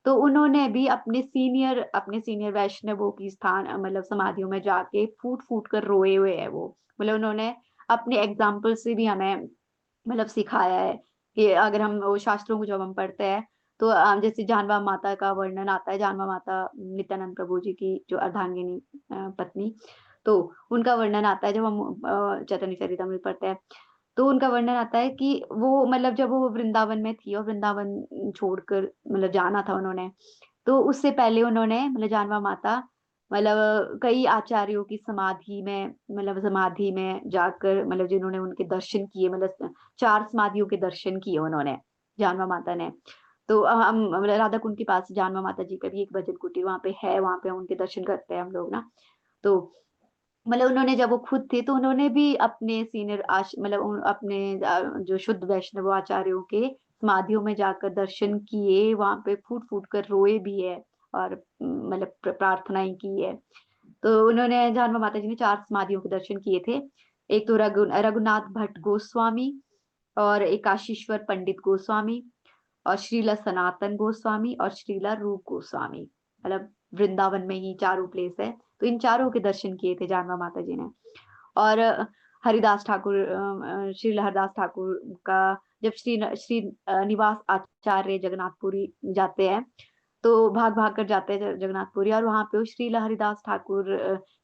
तो उन्होंने भी अपने सीनियर वैष्णवों की स्थान मतलब समाधियों में जाके फूट फूट कर रोए हुए हैं वो, मतलब उन्होंने अपने एग्जाम्पल से भी हमें मतलब सिखाया है कि अगर हम वो शास्त्रों को जब हम पढ़ते हैं, तो जैसे जानवा माता का वर्णन आता है, जानवा माता नित्यानंद प्रभु जी की जो अर्धांगिनी पत्नी, तो उनका वर्णन आता है जब हम चैतन्य चरितमृत पढ़ते हैं। तो उनका वर्णन आता है कि वो मतलब जब वो वृंदावन में थी और वृंदावन छोड़कर मतलब जाना था उन्होंने, तो उससे पहले उन्होंने मतलब जानवा माता मतलब कई आचार्यों की समाधि में, मतलब समाधि में जाकर मतलब जिन्होंने उनके दर्शन किए, मतलब 4 समाधियों के दर्शन किए उन्होंने, जानवा माता ने। तो हम मतलब राधा कुंड के पास जानवा माता जी का भी एक भजन कुटीर वहां पे है, वहां पे उनके दर्शन करते हैं हम लोग ना। तो मतलब उन्होंने जब वो खुद थे तो उन्होंने भी अपने सीनियर मतलब अपने जो शुद्ध वैष्णव आचार्यों के समाधियों में जाकर दर्शन किए, वहां पे फूट फूट कर रोए भी है और मतलब प्रार्थनाएं की है। तो उन्होंने जानवा माता जी ने 4 समाधियों के दर्शन किए थे। एक तो रघुनाथ भट्ट गोस्वामी, और एक काशीश्वर पंडित गोस्वामी, और श्रीला सनातन गोस्वामी, और श्रीला रूप गोस्वामी, मतलब वृंदावन में ही चारों प्लेस है। तो इन चारों के दर्शन किए थे जानवा माता जी ने। और हरिदास ठाकुर, श्री हरिदास ठाकुर का जब श्री निवास आचार्य जगन्नाथपुरी जाते हैं, तो भाग भाग कर जाते हैं जगन्नाथपुरी, और वहां पे वो श्री हरिदास ठाकुर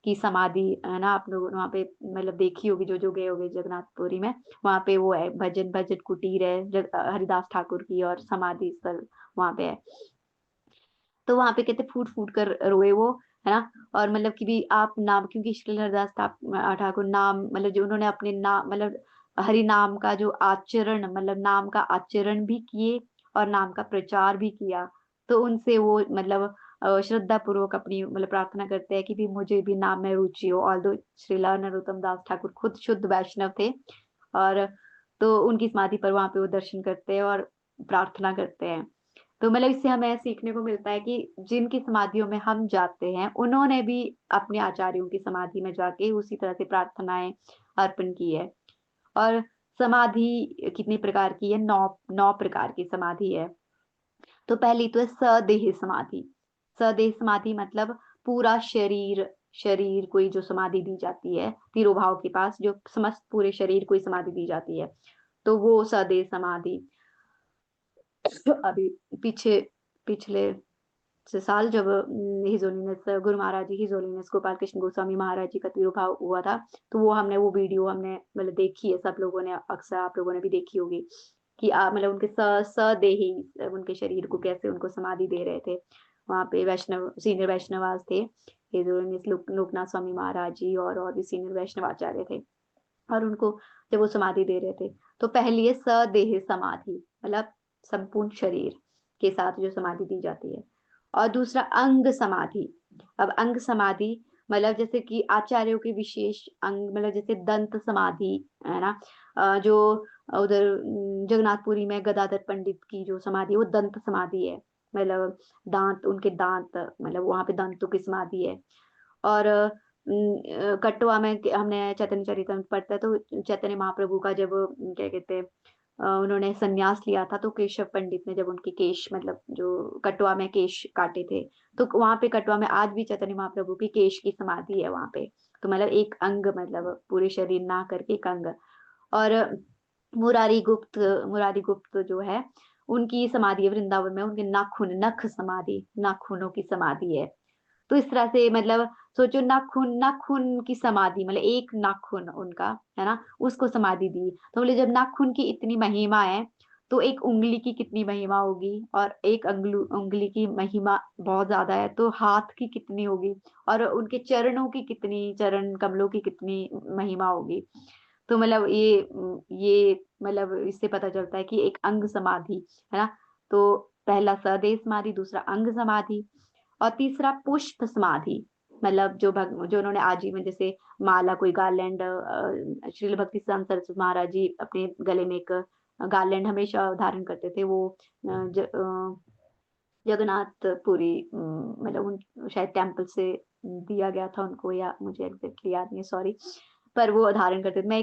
की समाधि है ना, आप लोग वहां पे मतलब देखी होगी, जो जो गए होगे जगन्नाथपुरी में, वहां पे वो है भजन भजन कुटीर है हरिदास ठाकुर की, और समाधि स्थल वहां पे है। तो वहां पे कहते फूट फूट कर रोए वो, है ना। और मतलब कि भी आप नाम, क्योंकि श्री हरिदास ठाकुर नाम मतलब जो उन्होंने अपने नाम मतलब हरि नाम का जो आचरण, मतलब नाम का आचरण भी किए और नाम का प्रचार भी किया। तो उनसे वो मतलब श्रद्धा पूर्वक अपनी मतलब प्रार्थना करते हैं कि भी मुझे भी नाम में रुचि हो। ऑल्दो श्रीला नरोत्तम दास ठाकुर खुद शुद्ध वैष्णव थे, और तो उनकी समाधि पर वहां पे वो दर्शन करते हैं और प्रार्थना करते हैं। तो मतलब इससे हमें सीखने को मिलता है कि जिनकी समाधियों में हम जाते हैं, उन्होंने भी अपने आचार्यों की समाधि में जाके उसी तरह से प्रार्थनाएं अर्पण की है। और समाधि कितनी प्रकार की है? 9 प्रकार की समाधि है। तो पहली तो है सदेह समाधि। सदेह समाधि मतलब पूरा शरीर, शरीर कोई जो समाधि दी जाती है तिरोभाव के पास, जो समस्त पूरे शरीर को ही समाधि दी जाती है, तो वो सदेह समाधि। अभी पीछे पिछले से साल जब हिज होलीनेस गुरु महाराज जी, हिज होलीनेस गोपाल कृष्ण गोस्वामी महाराज जी का तिरुभाव हुआ था, तो वो हमने वो वीडियो हमने मतलब देखी है सब लोगों ने, अक्सर आप लोगों ने भी देखी होगी कि मतलब उनके सदेही उनके शरीर को कैसे उनको समाधि दे रहे थे। वहां पे वैष्णव सीनियर वैष्णवास थे, हिज होलीनेस लोकनाथ स्वामी महाराज जी और भी सीनियर वैष्णव आचार्य थे, और उनको जब वो समाधि दे रहे थे, तो पहली है सदेह समाधि, मतलब संपूर्ण शरीर के साथ जो समाधि दी जाती है। और दूसरा अंग समाधि। अब अंग समाधि मतलब जैसे कि आचार्यों के विशेष अंग, मतलब जैसे दंत समाधि है ना, जो उधर जगन्नाथपुरी में गदाधर पंडित की जो समाधि है वो दंत समाधि है, मतलब दांत, उनके दांत मतलब वहां पे दांतों की समाधि है। और कटवा में हमने चैतन्य चरितमृत पढ़ता है, तो चैतन्य महाप्रभु का जब क्या कहते हैं उन्होंने संन्यास लिया था, तो केशव पंडित ने जब उनके केश मतलब जो कटवा में केश काटे थे, तो वहां पे कटवा में आज भी चैतन्य महाप्रभु की केश की समाधि है वहां पे। तो मतलब एक अंग, मतलब पूरे शरीर ना करके एक अंग। और मुरारी गुप्त जो है, उनकी समाधि है वृंदावन में, उनके नाखून, नख समाधि, नाखूनों की समाधि है। तो इस तरह से मतलब सोचो, नाखून, नाखून की समाधि मतलब एक नाखून उनका है ना, उसको समाधि दी। तो बोले जब नाखून की इतनी महिमा है, तो एक उंगली की कितनी महिमा होगी, और एक उंगली की महिमा बहुत ज्यादा है, तो हाथ की कितनी होगी, और उनके चरणों की कितनी, चरण कमलों की कितनी महिमा होगी। तो मतलब ये मतलब इससे पता चलता है कि एक अंग समाधि है ना। तो पहला सदेह समाधि, दूसरा अंग समाधि, और तीसरा पुष्प समाधि। मतलब जो उन्होंने आजीवन जैसे माला, कोई गार्लैंड, श्रील भक्ति सिद्धांत सरस्वती महाराज जी अपने गले में एक गार्लैंड हमेशा धारण करते थे, वो जगन्नाथपुरी मतलब उन शायद टेम्पल से दिया गया था उनको, या मुझे एग्जैक्टली याद नहीं, सॉरी। पर वो धारण करते थे। मैं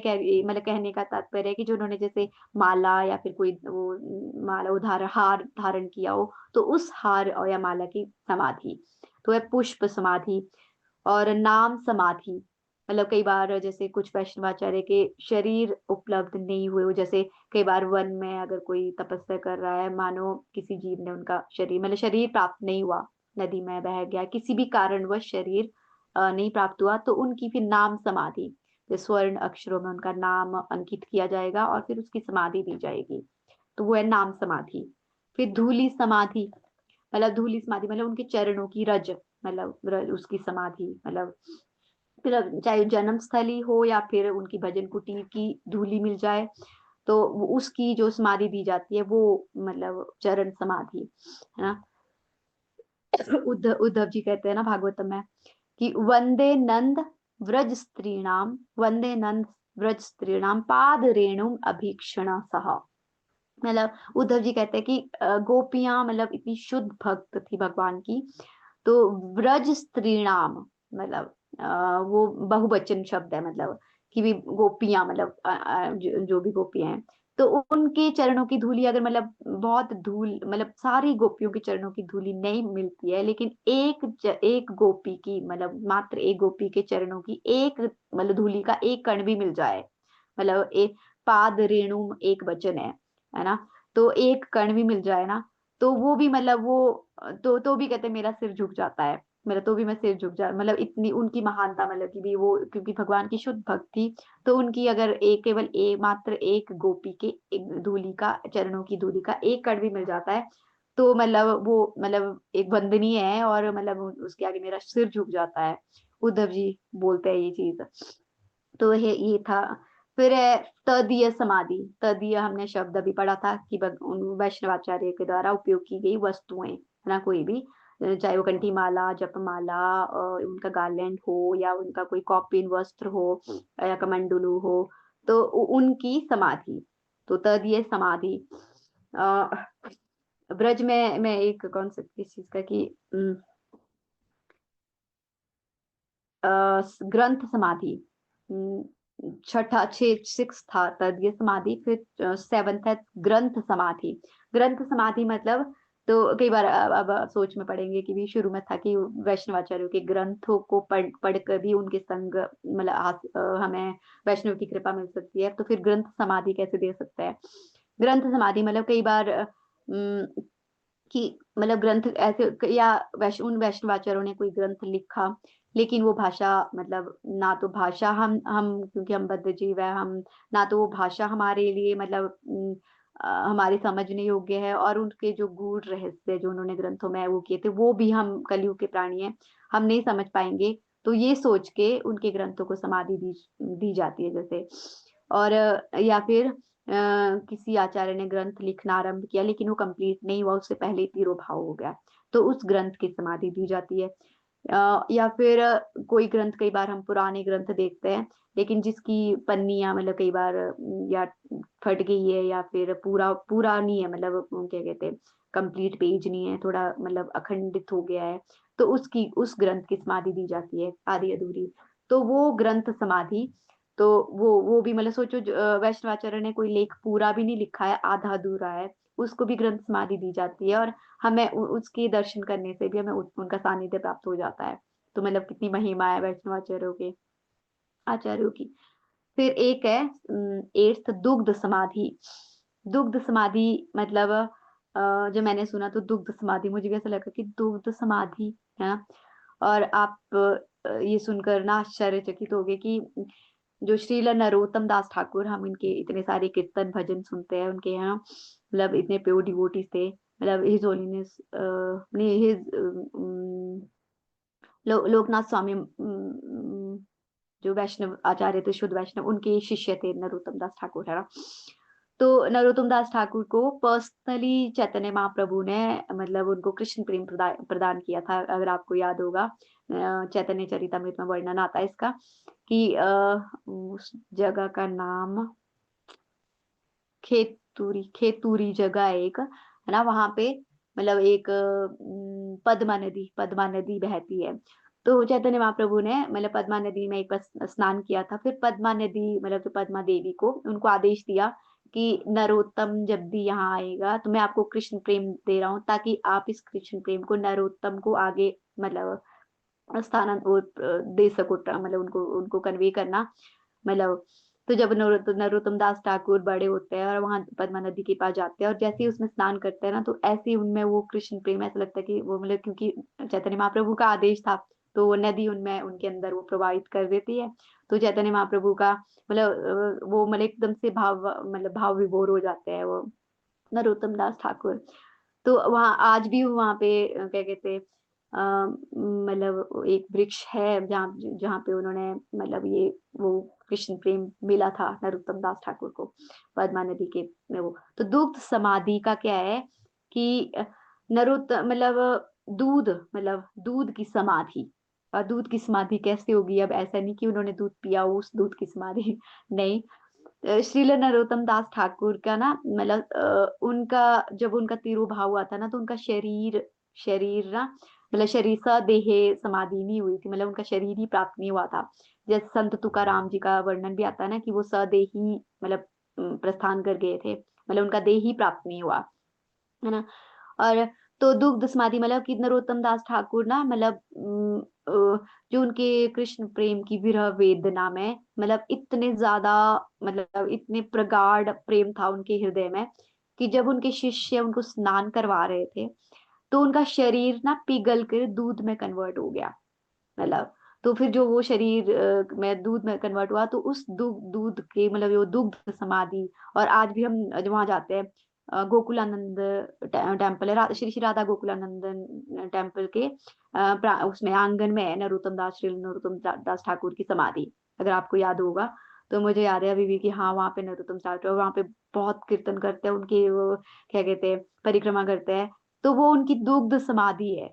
मतलब कहने का तात्पर्य है कि जो उन्होंने जैसे माला या फिर कोई वो माला उधार हार धारण किया हो, तो उस हार और या माला की समाधि। तो है पुष्प समाधि। और नाम समाधि, मतलब कई बार जैसे कुछ वैष्णवाचार्य के शरीर उपलब्ध नहीं हुए हो, जैसे कई बार वन में अगर कोई तपस्या कर रहा है, मानो किसी जीव ने उनका शरीर मतलब शरीर प्राप्त नहीं हुआ, नदी में बह गया, किसी भी कारणवश शरीर नहीं प्राप्त हुआ, तो उनकी फिर नाम समाधि, जो स्वर्ण अक्षरों में उनका नाम अंकित किया जाएगा और फिर उसकी समाधि दी जाएगी, तो वो है नाम समाधि। फिर धूली समाधि, मतलब धूली समाधि मतलब उनके चरणों की रज, मतलब उसकी समाधि, मतलब चाहे जन्म स्थली हो या फिर उनकी भजन कुटीर की धूली मिल जाए, तो उसकी जो समाधि दी जाती है वो मतलब चरण समाधि है ना। उद्धव जी कहते हैं ना भागवतम में कि वंदे नंद व्रज स्त्रीणाम, वंदे नंद व्रज स्त्रीणाम पाद रेणुम अभीक्षण सह। मतलब उद्धव जी कहते हैं कि गोपियां मतलब इतनी शुद्ध भक्त थी भगवान की, तो व्रज स्त्रीणाम मतलब वो बहुवचन शब्द है, मतलब कि भी गोपियां मतलब जो भी गोपियां हैं, तो उनके चरणों की धूली अगर मतलब बहुत धूल मतलब सारी गोपियों के चरणों की धूली नहीं मिलती है, लेकिन एक गोपी की मतलब मात्र एक गोपी के चरणों की एक मतलब धूली का एक कण भी मिल जाए, मतलब एक पाद रेणु एक वचन है ना, तो एक कण भी मिल जाए ना, तो वो भी मतलब वो तो भी कहते हैं मेरा सिर झुक जाता है, मेरा तो भी मैं सिर झुक जा मतलब इतनी उनकी महानता, मतलब कि भी वो क्योंकि भगवान की शुद्ध भक्त थी, तो उनकी अगर एक केवल एक मात्र एक गोपी के एक धूली का चरणों की धूली का एक कण भी मिल जाता है, तो मतलब वो मतलब एक वंदनीय है, और मतलब उसके आगे मेरा सिर झुक जाता है। उद्धव जी बोलते हैं ये चीज, तो ये था। फिर है तदीय समाधि, तदीय हमने शब्द अभी पढ़ा था कि वैष्णवाचार्य के द्वारा उपयोग की गई वस्तुएं है ना, कोई भी चाहे वो कंठी माला, जपमाला, उनका गार्लैंड हो या उनका कोई कॉपिन वस्त्र हो या कमंडलू हो, तो उनकी समाधि, तो तदीय समाधि। अ, ब्रज में मैं एक कौन सा किस चीज का कि ग्रंथ समाधि, छठा सिक्स था तदीय समाधि, फिर सेवंथ है ग्रंथ समाधि। ग्रंथ समाधि मतलब तो कई बार अब सोच में पड़ेंगे कि भी शुरू में था कि वैष्णवाचार्यों के ग्रंथों को पढ़कर भी उनके संग मतलब हमें वैष्णव की कृपा मिल सकती है, तो फिर ग्रंथ समाधि कैसे दे सकता है। ग्रंथ समाधि मतलब कई बार कि मतलब ग्रंथ ऐसे या उन वैष्णवाचार्यों ने कोई ग्रंथ लिखा, लेकिन वो भाषा मतलब ना तो भाषा हम क्योंकि हम बद्ध जीव है, हम ना तो वो भाषा हमारे लिए मतलब हमारे समझने योग्य है, और उनके जो गूढ़ रहस्य जो उन्होंने ग्रंथों में वो किए थे वो भी हम कलयुग के प्राणी हैं, हम नहीं समझ पाएंगे, तो ये सोच के उनके ग्रंथों को समाधि दी जाती है जैसे। और या फिर किसी आचार्य ने ग्रंथ लिखना आरंभ किया लेकिन वो कंप्लीट नहीं हुआ, उससे पहले ही तिरोभाव हो गया, तो उस ग्रंथ की समाधि दी जाती है। या फिर कोई ग्रंथ, कई बार हम पुराने ग्रंथ देखते हैं लेकिन जिसकी पन्नियां मतलब कई बार या फट गई है या फिर पूरा पूरा नहीं है, मतलब क्या कहते हैं कंप्लीट पेज नहीं है, थोड़ा मतलब अखंडित हो गया है, तो उसकी उस ग्रंथ की समाधि दी जाती है आधी अधूरी, तो वो ग्रंथ समाधि। तो वो भी मतलब सोचो वैष्णवाचार्य ने कोई लेख पूरा भी नहीं लिखा है, आधा अधूरा है, उसको भी ग्रंथ समाधि दी जाती है, और हमें उसके दर्शन करने से भी हमें उनका सानिध्य प्राप्त हो जाता है। तो मतलब कितनी महिमा है वैष्णवाचार्यों के आचार्यों की। फिर एक है एट्थ दुग्ध समाधि। दुग्ध समाधि मतलब जो मैंने सुना तो दुग्ध समाधि मुझे भी ऐसा लगा कि दुग्ध समाधि है ना, और आप ये सुनकर ना आश्चर्यचकित होगे कि जो श्रील नरोत्तम दास ठाकुर, हम इनके इतने सारे कीर्तन भजन सुनते हैं उनके यहाँ, मतलब इतने प्योर डिवोटीज थे, मतलब हिज होलीनेस ने हिज लोकनाथ स्वामी जो वैष्णव आचार्य थे शुद्ध वैष्णव, उनके शिष्य थे नरोत्तम दास ठाकुर है ना। तो नरोत्तम दास ठाकुर को पर्सनली चैतन्य महाप्रभु ने मतलब उनको कृष्ण प्रेम प्रदान किया था, अगर आपको याद होगा चैतन्य चरितमृत में वर्णन आता है इसका कि उस जगह का नाम खेतूरी, खेतूरी जगह है एक है ना, वहां पे मतलब एक पद्मा नदी बहती है, तो चैतन्य महाप्रभु ने मतलब पद्मा नदी में एक बार स्नान किया था, फिर पद्मा नदी मतलब जो पद्मा देवी को उनको आदेश दिया कि नरोत्तम जब भी यहाँ आएगा तो मैं आपको कृष्ण प्रेम दे रहा हूँ, ताकि आप इस कृष्ण प्रेम को नरोत्तम को आगे मतलब दे सको, मतलब उनको उनको कन्वे करना, मतलब। तो जब नरोत्तम दास ठाकुर बड़े होते हैं और वहां पद्मा नदी के पास जाते हैं, और जैसे ही उसमें स्नान करते हैं ना, तो ऐसे ही उनमें वो कृष्ण प्रेम, ऐसा लगता है कि वो, मतलब क्योंकि चैतन्य महाप्रभु का आदेश था, तो वो नदी उनमें, उनके अंदर वो प्रवाहित कर देती है। तो चैतन्य महाप्रभु का मतलब वो मतलब एकदम से भाव विभोर हो जाते हैं वो नरोत्तम दास ठाकुर। तो वहाँ आज भी वहाँ पे क्या कहते हैं, मतलब एक वृक्ष है जहाँ जहाँ पे उन्होंने मतलब ये वो कृष्ण प्रेम मिला था नरोत्तम दास ठाकुर को, पद्मा नदी के में वो। तो दुग्ध समाधि का क्या है कि नरोत्तम मतलब दूध, मतलब दूध की समाधि। और दूध की समाधि कैसे होगी? अब ऐसा नहीं कि उन्होंने दूध पिया उस दूध की समाधि नहीं। श्रील नरोत्तम दास ठाकुर का ना, मतलब उनका जब उनका तिरुभाव हुआ था ना, तो उनका शरीर शरीर ना, मतलब शरीर सदेह समाधि नहीं हुई थी, मतलब उनका शरीर ही प्राप्त नहीं हुआ था। जैसे संत तुकाराम जी का वर्णन भी आता है ना, कि वो सदेही मतलब प्रस्थान कर गए थे, मतलब उनका देह ही प्राप्त नहीं हुआ, है ना। और तो दुग्ध समाधि मतलब कि नरोत्तम दास ठाकुर ना, मतलब जो उनके कृष्ण प्रेम की विरह वेदना में, मतलब इतने ज्यादा, मतलब इतने प्रगाढ़ प्रेम था उनके हृदय में, कि जब उनके शिष्य उनको स्नान करवा रहे थे, तो उनका शरीर ना पिघल कर दूध में कन्वर्ट हो गया, मतलब। तो फिर जो वो शरीर में दूध में कन्वर्ट हुआ, तो उस दूध के मतलब वो दुग्ध समाधि। और आज भी हम जब वहां जाते हैं, गोकुलानंद टेम्पल है, श्री श्री राधा गोकुलानंद टेम्पल के उसमें आंगन में है नरोत्तम दास, श्री नरोत्तम दास ठाकुर की समाधि, अगर आपको याद होगा। तो मुझे याद है अभी भी कि हाँ, वहाँ पे नरोत्तम ठाकुर, वहाँ पे बहुत कीर्तन करते हैं उनकी, वो क्या कहते हैं, परिक्रमा करते हैं। तो वो उनकी दुग्ध समाधि है,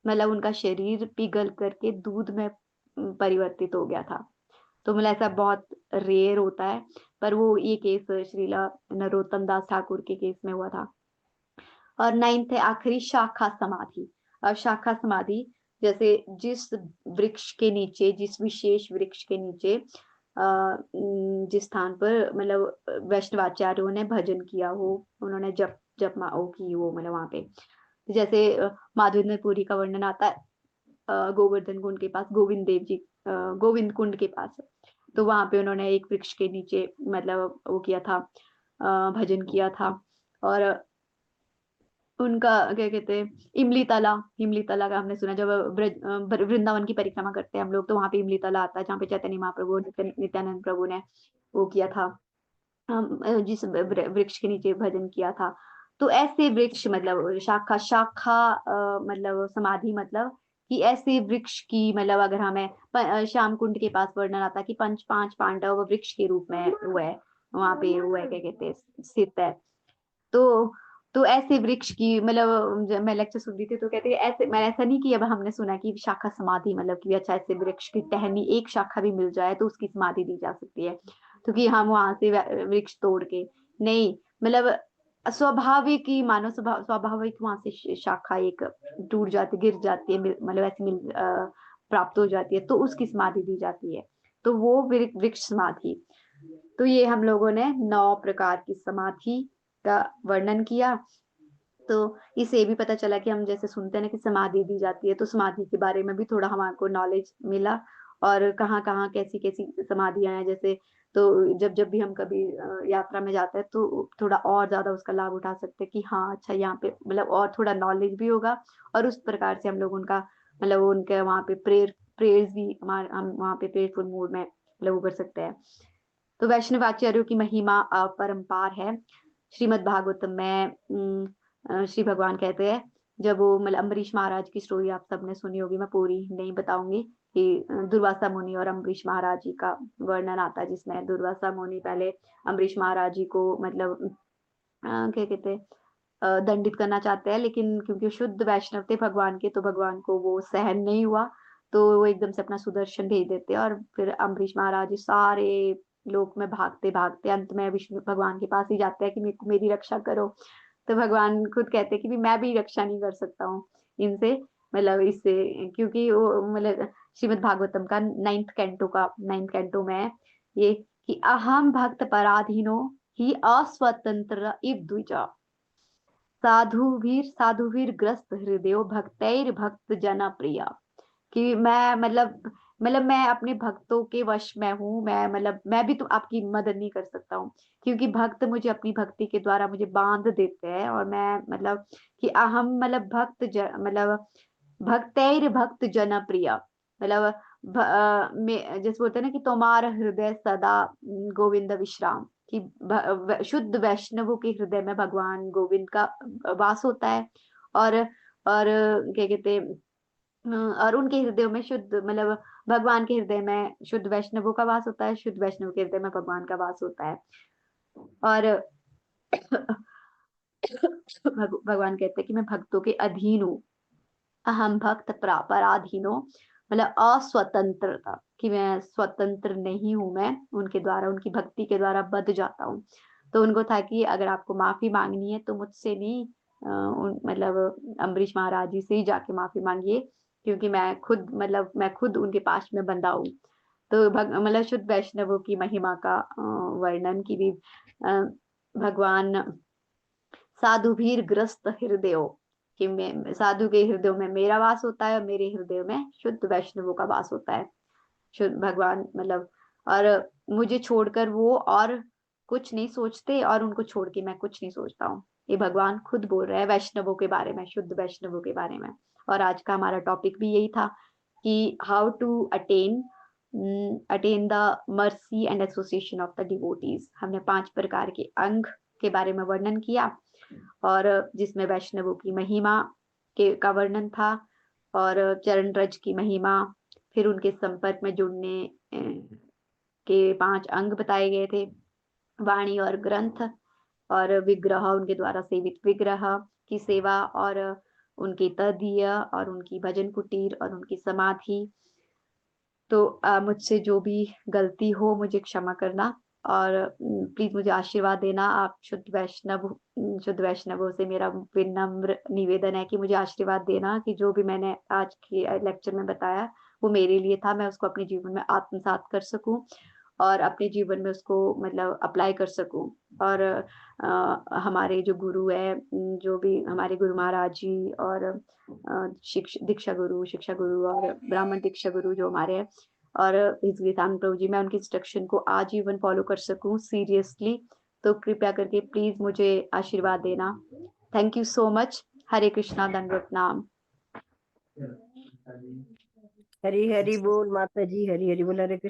मतलब उनका शरीर पिघल करके दूध में परिवर्तित हो गया था। तो मतलब ऐसा बहुत रेयर होता है, पर वो ये केस श्रीला नरोत्तम दास ठाकुर के केस में हुआ था। और नाइन्थ है आखिरी, शाखा समाधि। और शाखा समाधि, जैसे जिस वृक्ष के नीचे, जिस विशेष वृक्ष के नीचे जिस स्थान पर मतलब वैष्णवाचार्यों ने भजन किया हो, उन्होंने जप जप वो की हो, मतलब वहां पे जैसे माधवेंद्र पुरी का वर्णन आता है गोवर्धन कुंड के पास, गोविंद देव जी गोविंद कुंड के पास। तो वहां पे उन्होंने एक वृक्ष के नीचे मतलब वो किया था, भजन किया था। और उनका क्या कहते हैं, इमली तला, इमली तला का हमने सुना, जब वृंदावन की परिक्रमा करते हैं हम लोग, तो वहां पे इमली तला आता है, जहाँ पे चैतन्य महाप्रभु और नित्यानंद प्रभु ने वो किया था, जिस वृक्ष के नीचे भजन किया था। तो ऐसे वृक्ष मतलब शाखा शाखा मतलब समाधि, मतलब कि ऐसे वृक्ष की, मतलब अगर हमें श्याम कुंड के पास वर्णन आता है कि पांच पांडव वृक्ष के रूप में हुआ है, वहां पे हुआ है, क्या कहते हैं, स्थित है। तो तो ऐसे वृक्ष की, मतलब जब मैं लेक्चर सुन रही थी तो कहते हैं ऐसे, मैं ऐसा नहीं कि अब हमने सुना कि शाखा समाधि मतलब कि अच्छा ऐसे वृक्ष की टहनी एक शाखा भी मिल जाए तो उसकी समाधि दी जा सकती है, क्योंकि हम वहां से वृक्ष तोड़ के नहीं, मतलब स्वाभाविक ही मानो, स्वाभाविक वहां से शाखा एक टूट जाती, गिर जाती है, मतलब ऐसे प्राप्त हो जाती है, तो उसकी समाधि दी जाती है। तो वो वृक्ष समाधि। तो ये हम लोगों ने 9 प्रकार की समाधि का वर्णन किया। तो इससे ये भी पता चला कि हम जैसे सुनते हैं ना कि समाधि दी जाती है, तो समाधि के बारे में भी थोड़ा हमारे नॉलेज मिला, और कहाँ कहाँ कैसी कैसी समाधियां हैं जैसे। तो जब जब भी हम कभी यात्रा में जाते हैं, तो थोड़ा और ज्यादा उसका लाभ उठा सकते हैं कि हाँ अच्छा यहाँ पे मतलब और थोड़ा नॉलेज भी होगा, और उस प्रकार से हम लोग उनका मतलब उनके वहाँ पे प्रेयर्स भी हम वहाँ पे प्रेयरफुल मूड में मतलब वो कर सकते हैं। तो वैष्णव आचार्यों की महिमा अपरंपार है। श्रीमद् भागवतम में श्री भगवान कहते हैं, जब वो मतलब अम्बरीश महाराज की स्टोरी आप सबने सुनी होगी, मैं पूरी नहीं बताऊंगी, कि दुर्वासा मुनि और अम्बरीश महाराज जी का वर्णन आता है, जिसमें दुर्वासा मुनि पहले अम्बरीश महाराज जी को मतलब क्या कहते हैं, दंडित करना चाहते हैं, लेकिन क्योंकि वो शुद्ध वैष्णव थे भगवान के, तो भगवान को वो सहन नहीं हुआ, तो वो एकदम से अपना सुदर्शन भेज देते हैं, और फिर अम्बरीश महाराज जी सारे लोक में भागते भागते अंत में विष्णु भगवान के पास ही जाते हैं कि मेरी रक्षा करो। तो भगवान खुद कहते हैं कि भी मैं भी रक्षा नहीं कर सकता हूँ इनसे, मतलब इससे, क्योंकि वो मतलब श्रीमद् भागवतम का 9th कैंटो में है ये, कि अहम भक्त पराधीनो ही अस्वतंत्र इव द्विजा, साधुवीर ग्रस्त हृदयो भक्तैर भक्त जना प्रिया। कि मैं मतलब मैं अपने भक्तों के वश में हूँ। मैं मतलब मैं भी तो आपकी मदद नहीं कर सकता हूँ, क्योंकि भक्त मुझे अपनी भक्ति के द्वारा मुझे बांध देते हैं। और मैं मतलब कि हम मतलब मतलब भक्तैर भक्त जन प्रिय, मतलब जैसे बोलते हैं ना कि तुम्हारा हृदय सदा गोविंद विश्राम, कि शुद्ध वैष्णवों के हृदय में भगवान गोविंद का वास होता है। और क्या कहते हैं, और उनके हृदय में शुद्ध मतलब भगवान के हृदय में शुद्ध वैष्णवों का वास होता है, शुद्ध वैष्णव के हृदय में भगवान का वास होता है। और भगवान कहते हैं कि मैं भक्तों के अधीन हूँ, अहम भक्त पराधीनो, मतलब अस्वतंत्रता, कि मैं स्वतंत्र नहीं हूं, मैं उनके द्वारा उनकी भक्ति के द्वारा बंध जाता हूँ। तो उनको था कि अगर आपको माफी मांगनी है तो मुझसे नहीं, मतलब अम्बरीश महाराज जी से ही जाके माफी मांगिए, क्योंकि मैं खुद उनके पास में बंधा हूँ। तो मतलब शुद्ध वैष्णवों की महिमा का वर्णन की भी भगवान साधु भीर ग्रस्त हृदयों, कि मैं साधु के हृदयों में मेरा वास होता है और मेरे हृदय में शुद्ध वैष्णवों का वास होता है। शुद्ध भगवान मतलब, और मुझे छोड़कर वो और कुछ नहीं सोचते, और उनको छोड़ के मैं कुछ नहीं सोचता हूँ। ये भगवान खुद बोल रहे हैं वैष्णवों के बारे में, शुद्ध वैष्णवों के बारे में। और आज का हमारा टॉपिक भी यही था कि how to attain the mercy and association of the devotees. हमने 5 प्रकार के अंग के बारे में वर्णन किया, और जिसमें वैष्णवों की महिमा के का वर्णन था, और चरण रज की महिमा, फिर उनके संपर्क में जुड़ने के 5 अंग बताए गए थे, वाणी और ग्रंथ, और विग्रह, उनके द्वारा सेवित विग्रह की सेवा, और उनकी तदीय, और उनकी भजन कुटीर, और उनकी समाधि। तो मुझसे जो भी गलती हो मुझे क्षमा करना, और प्लीज मुझे आशीर्वाद देना। आप शुद्ध वैष्णवों से मेरा विनम्र निवेदन है कि मुझे आशीर्वाद देना, कि जो भी मैंने आज के लेक्चर में बताया वो मेरे लिए था, मैं उसको अपने जीवन में आत्मसात कर सकूं, और अपने जीवन में उसको मतलब अप्लाई कर सकूं। और हमारे जो गुरु है, जो भी हमारे गुरु महाराज जी, और शिक्षा गुरु और ब्राह्मण दीक्षा गुरु जो हमारे हैं, और हिज गीतान प्रभु जी, मैं उनकी इंस्ट्रक्शन को आजीवन फॉलो कर सकूं सीरियसली। तो कृपया करके प्लीज मुझे आशीर्वाद देना। Thank you so much. Hare Krishna, दंडवत नाम। हरी हरी बोल माता जी, हरी हरी बोल। हरे कृष्ण।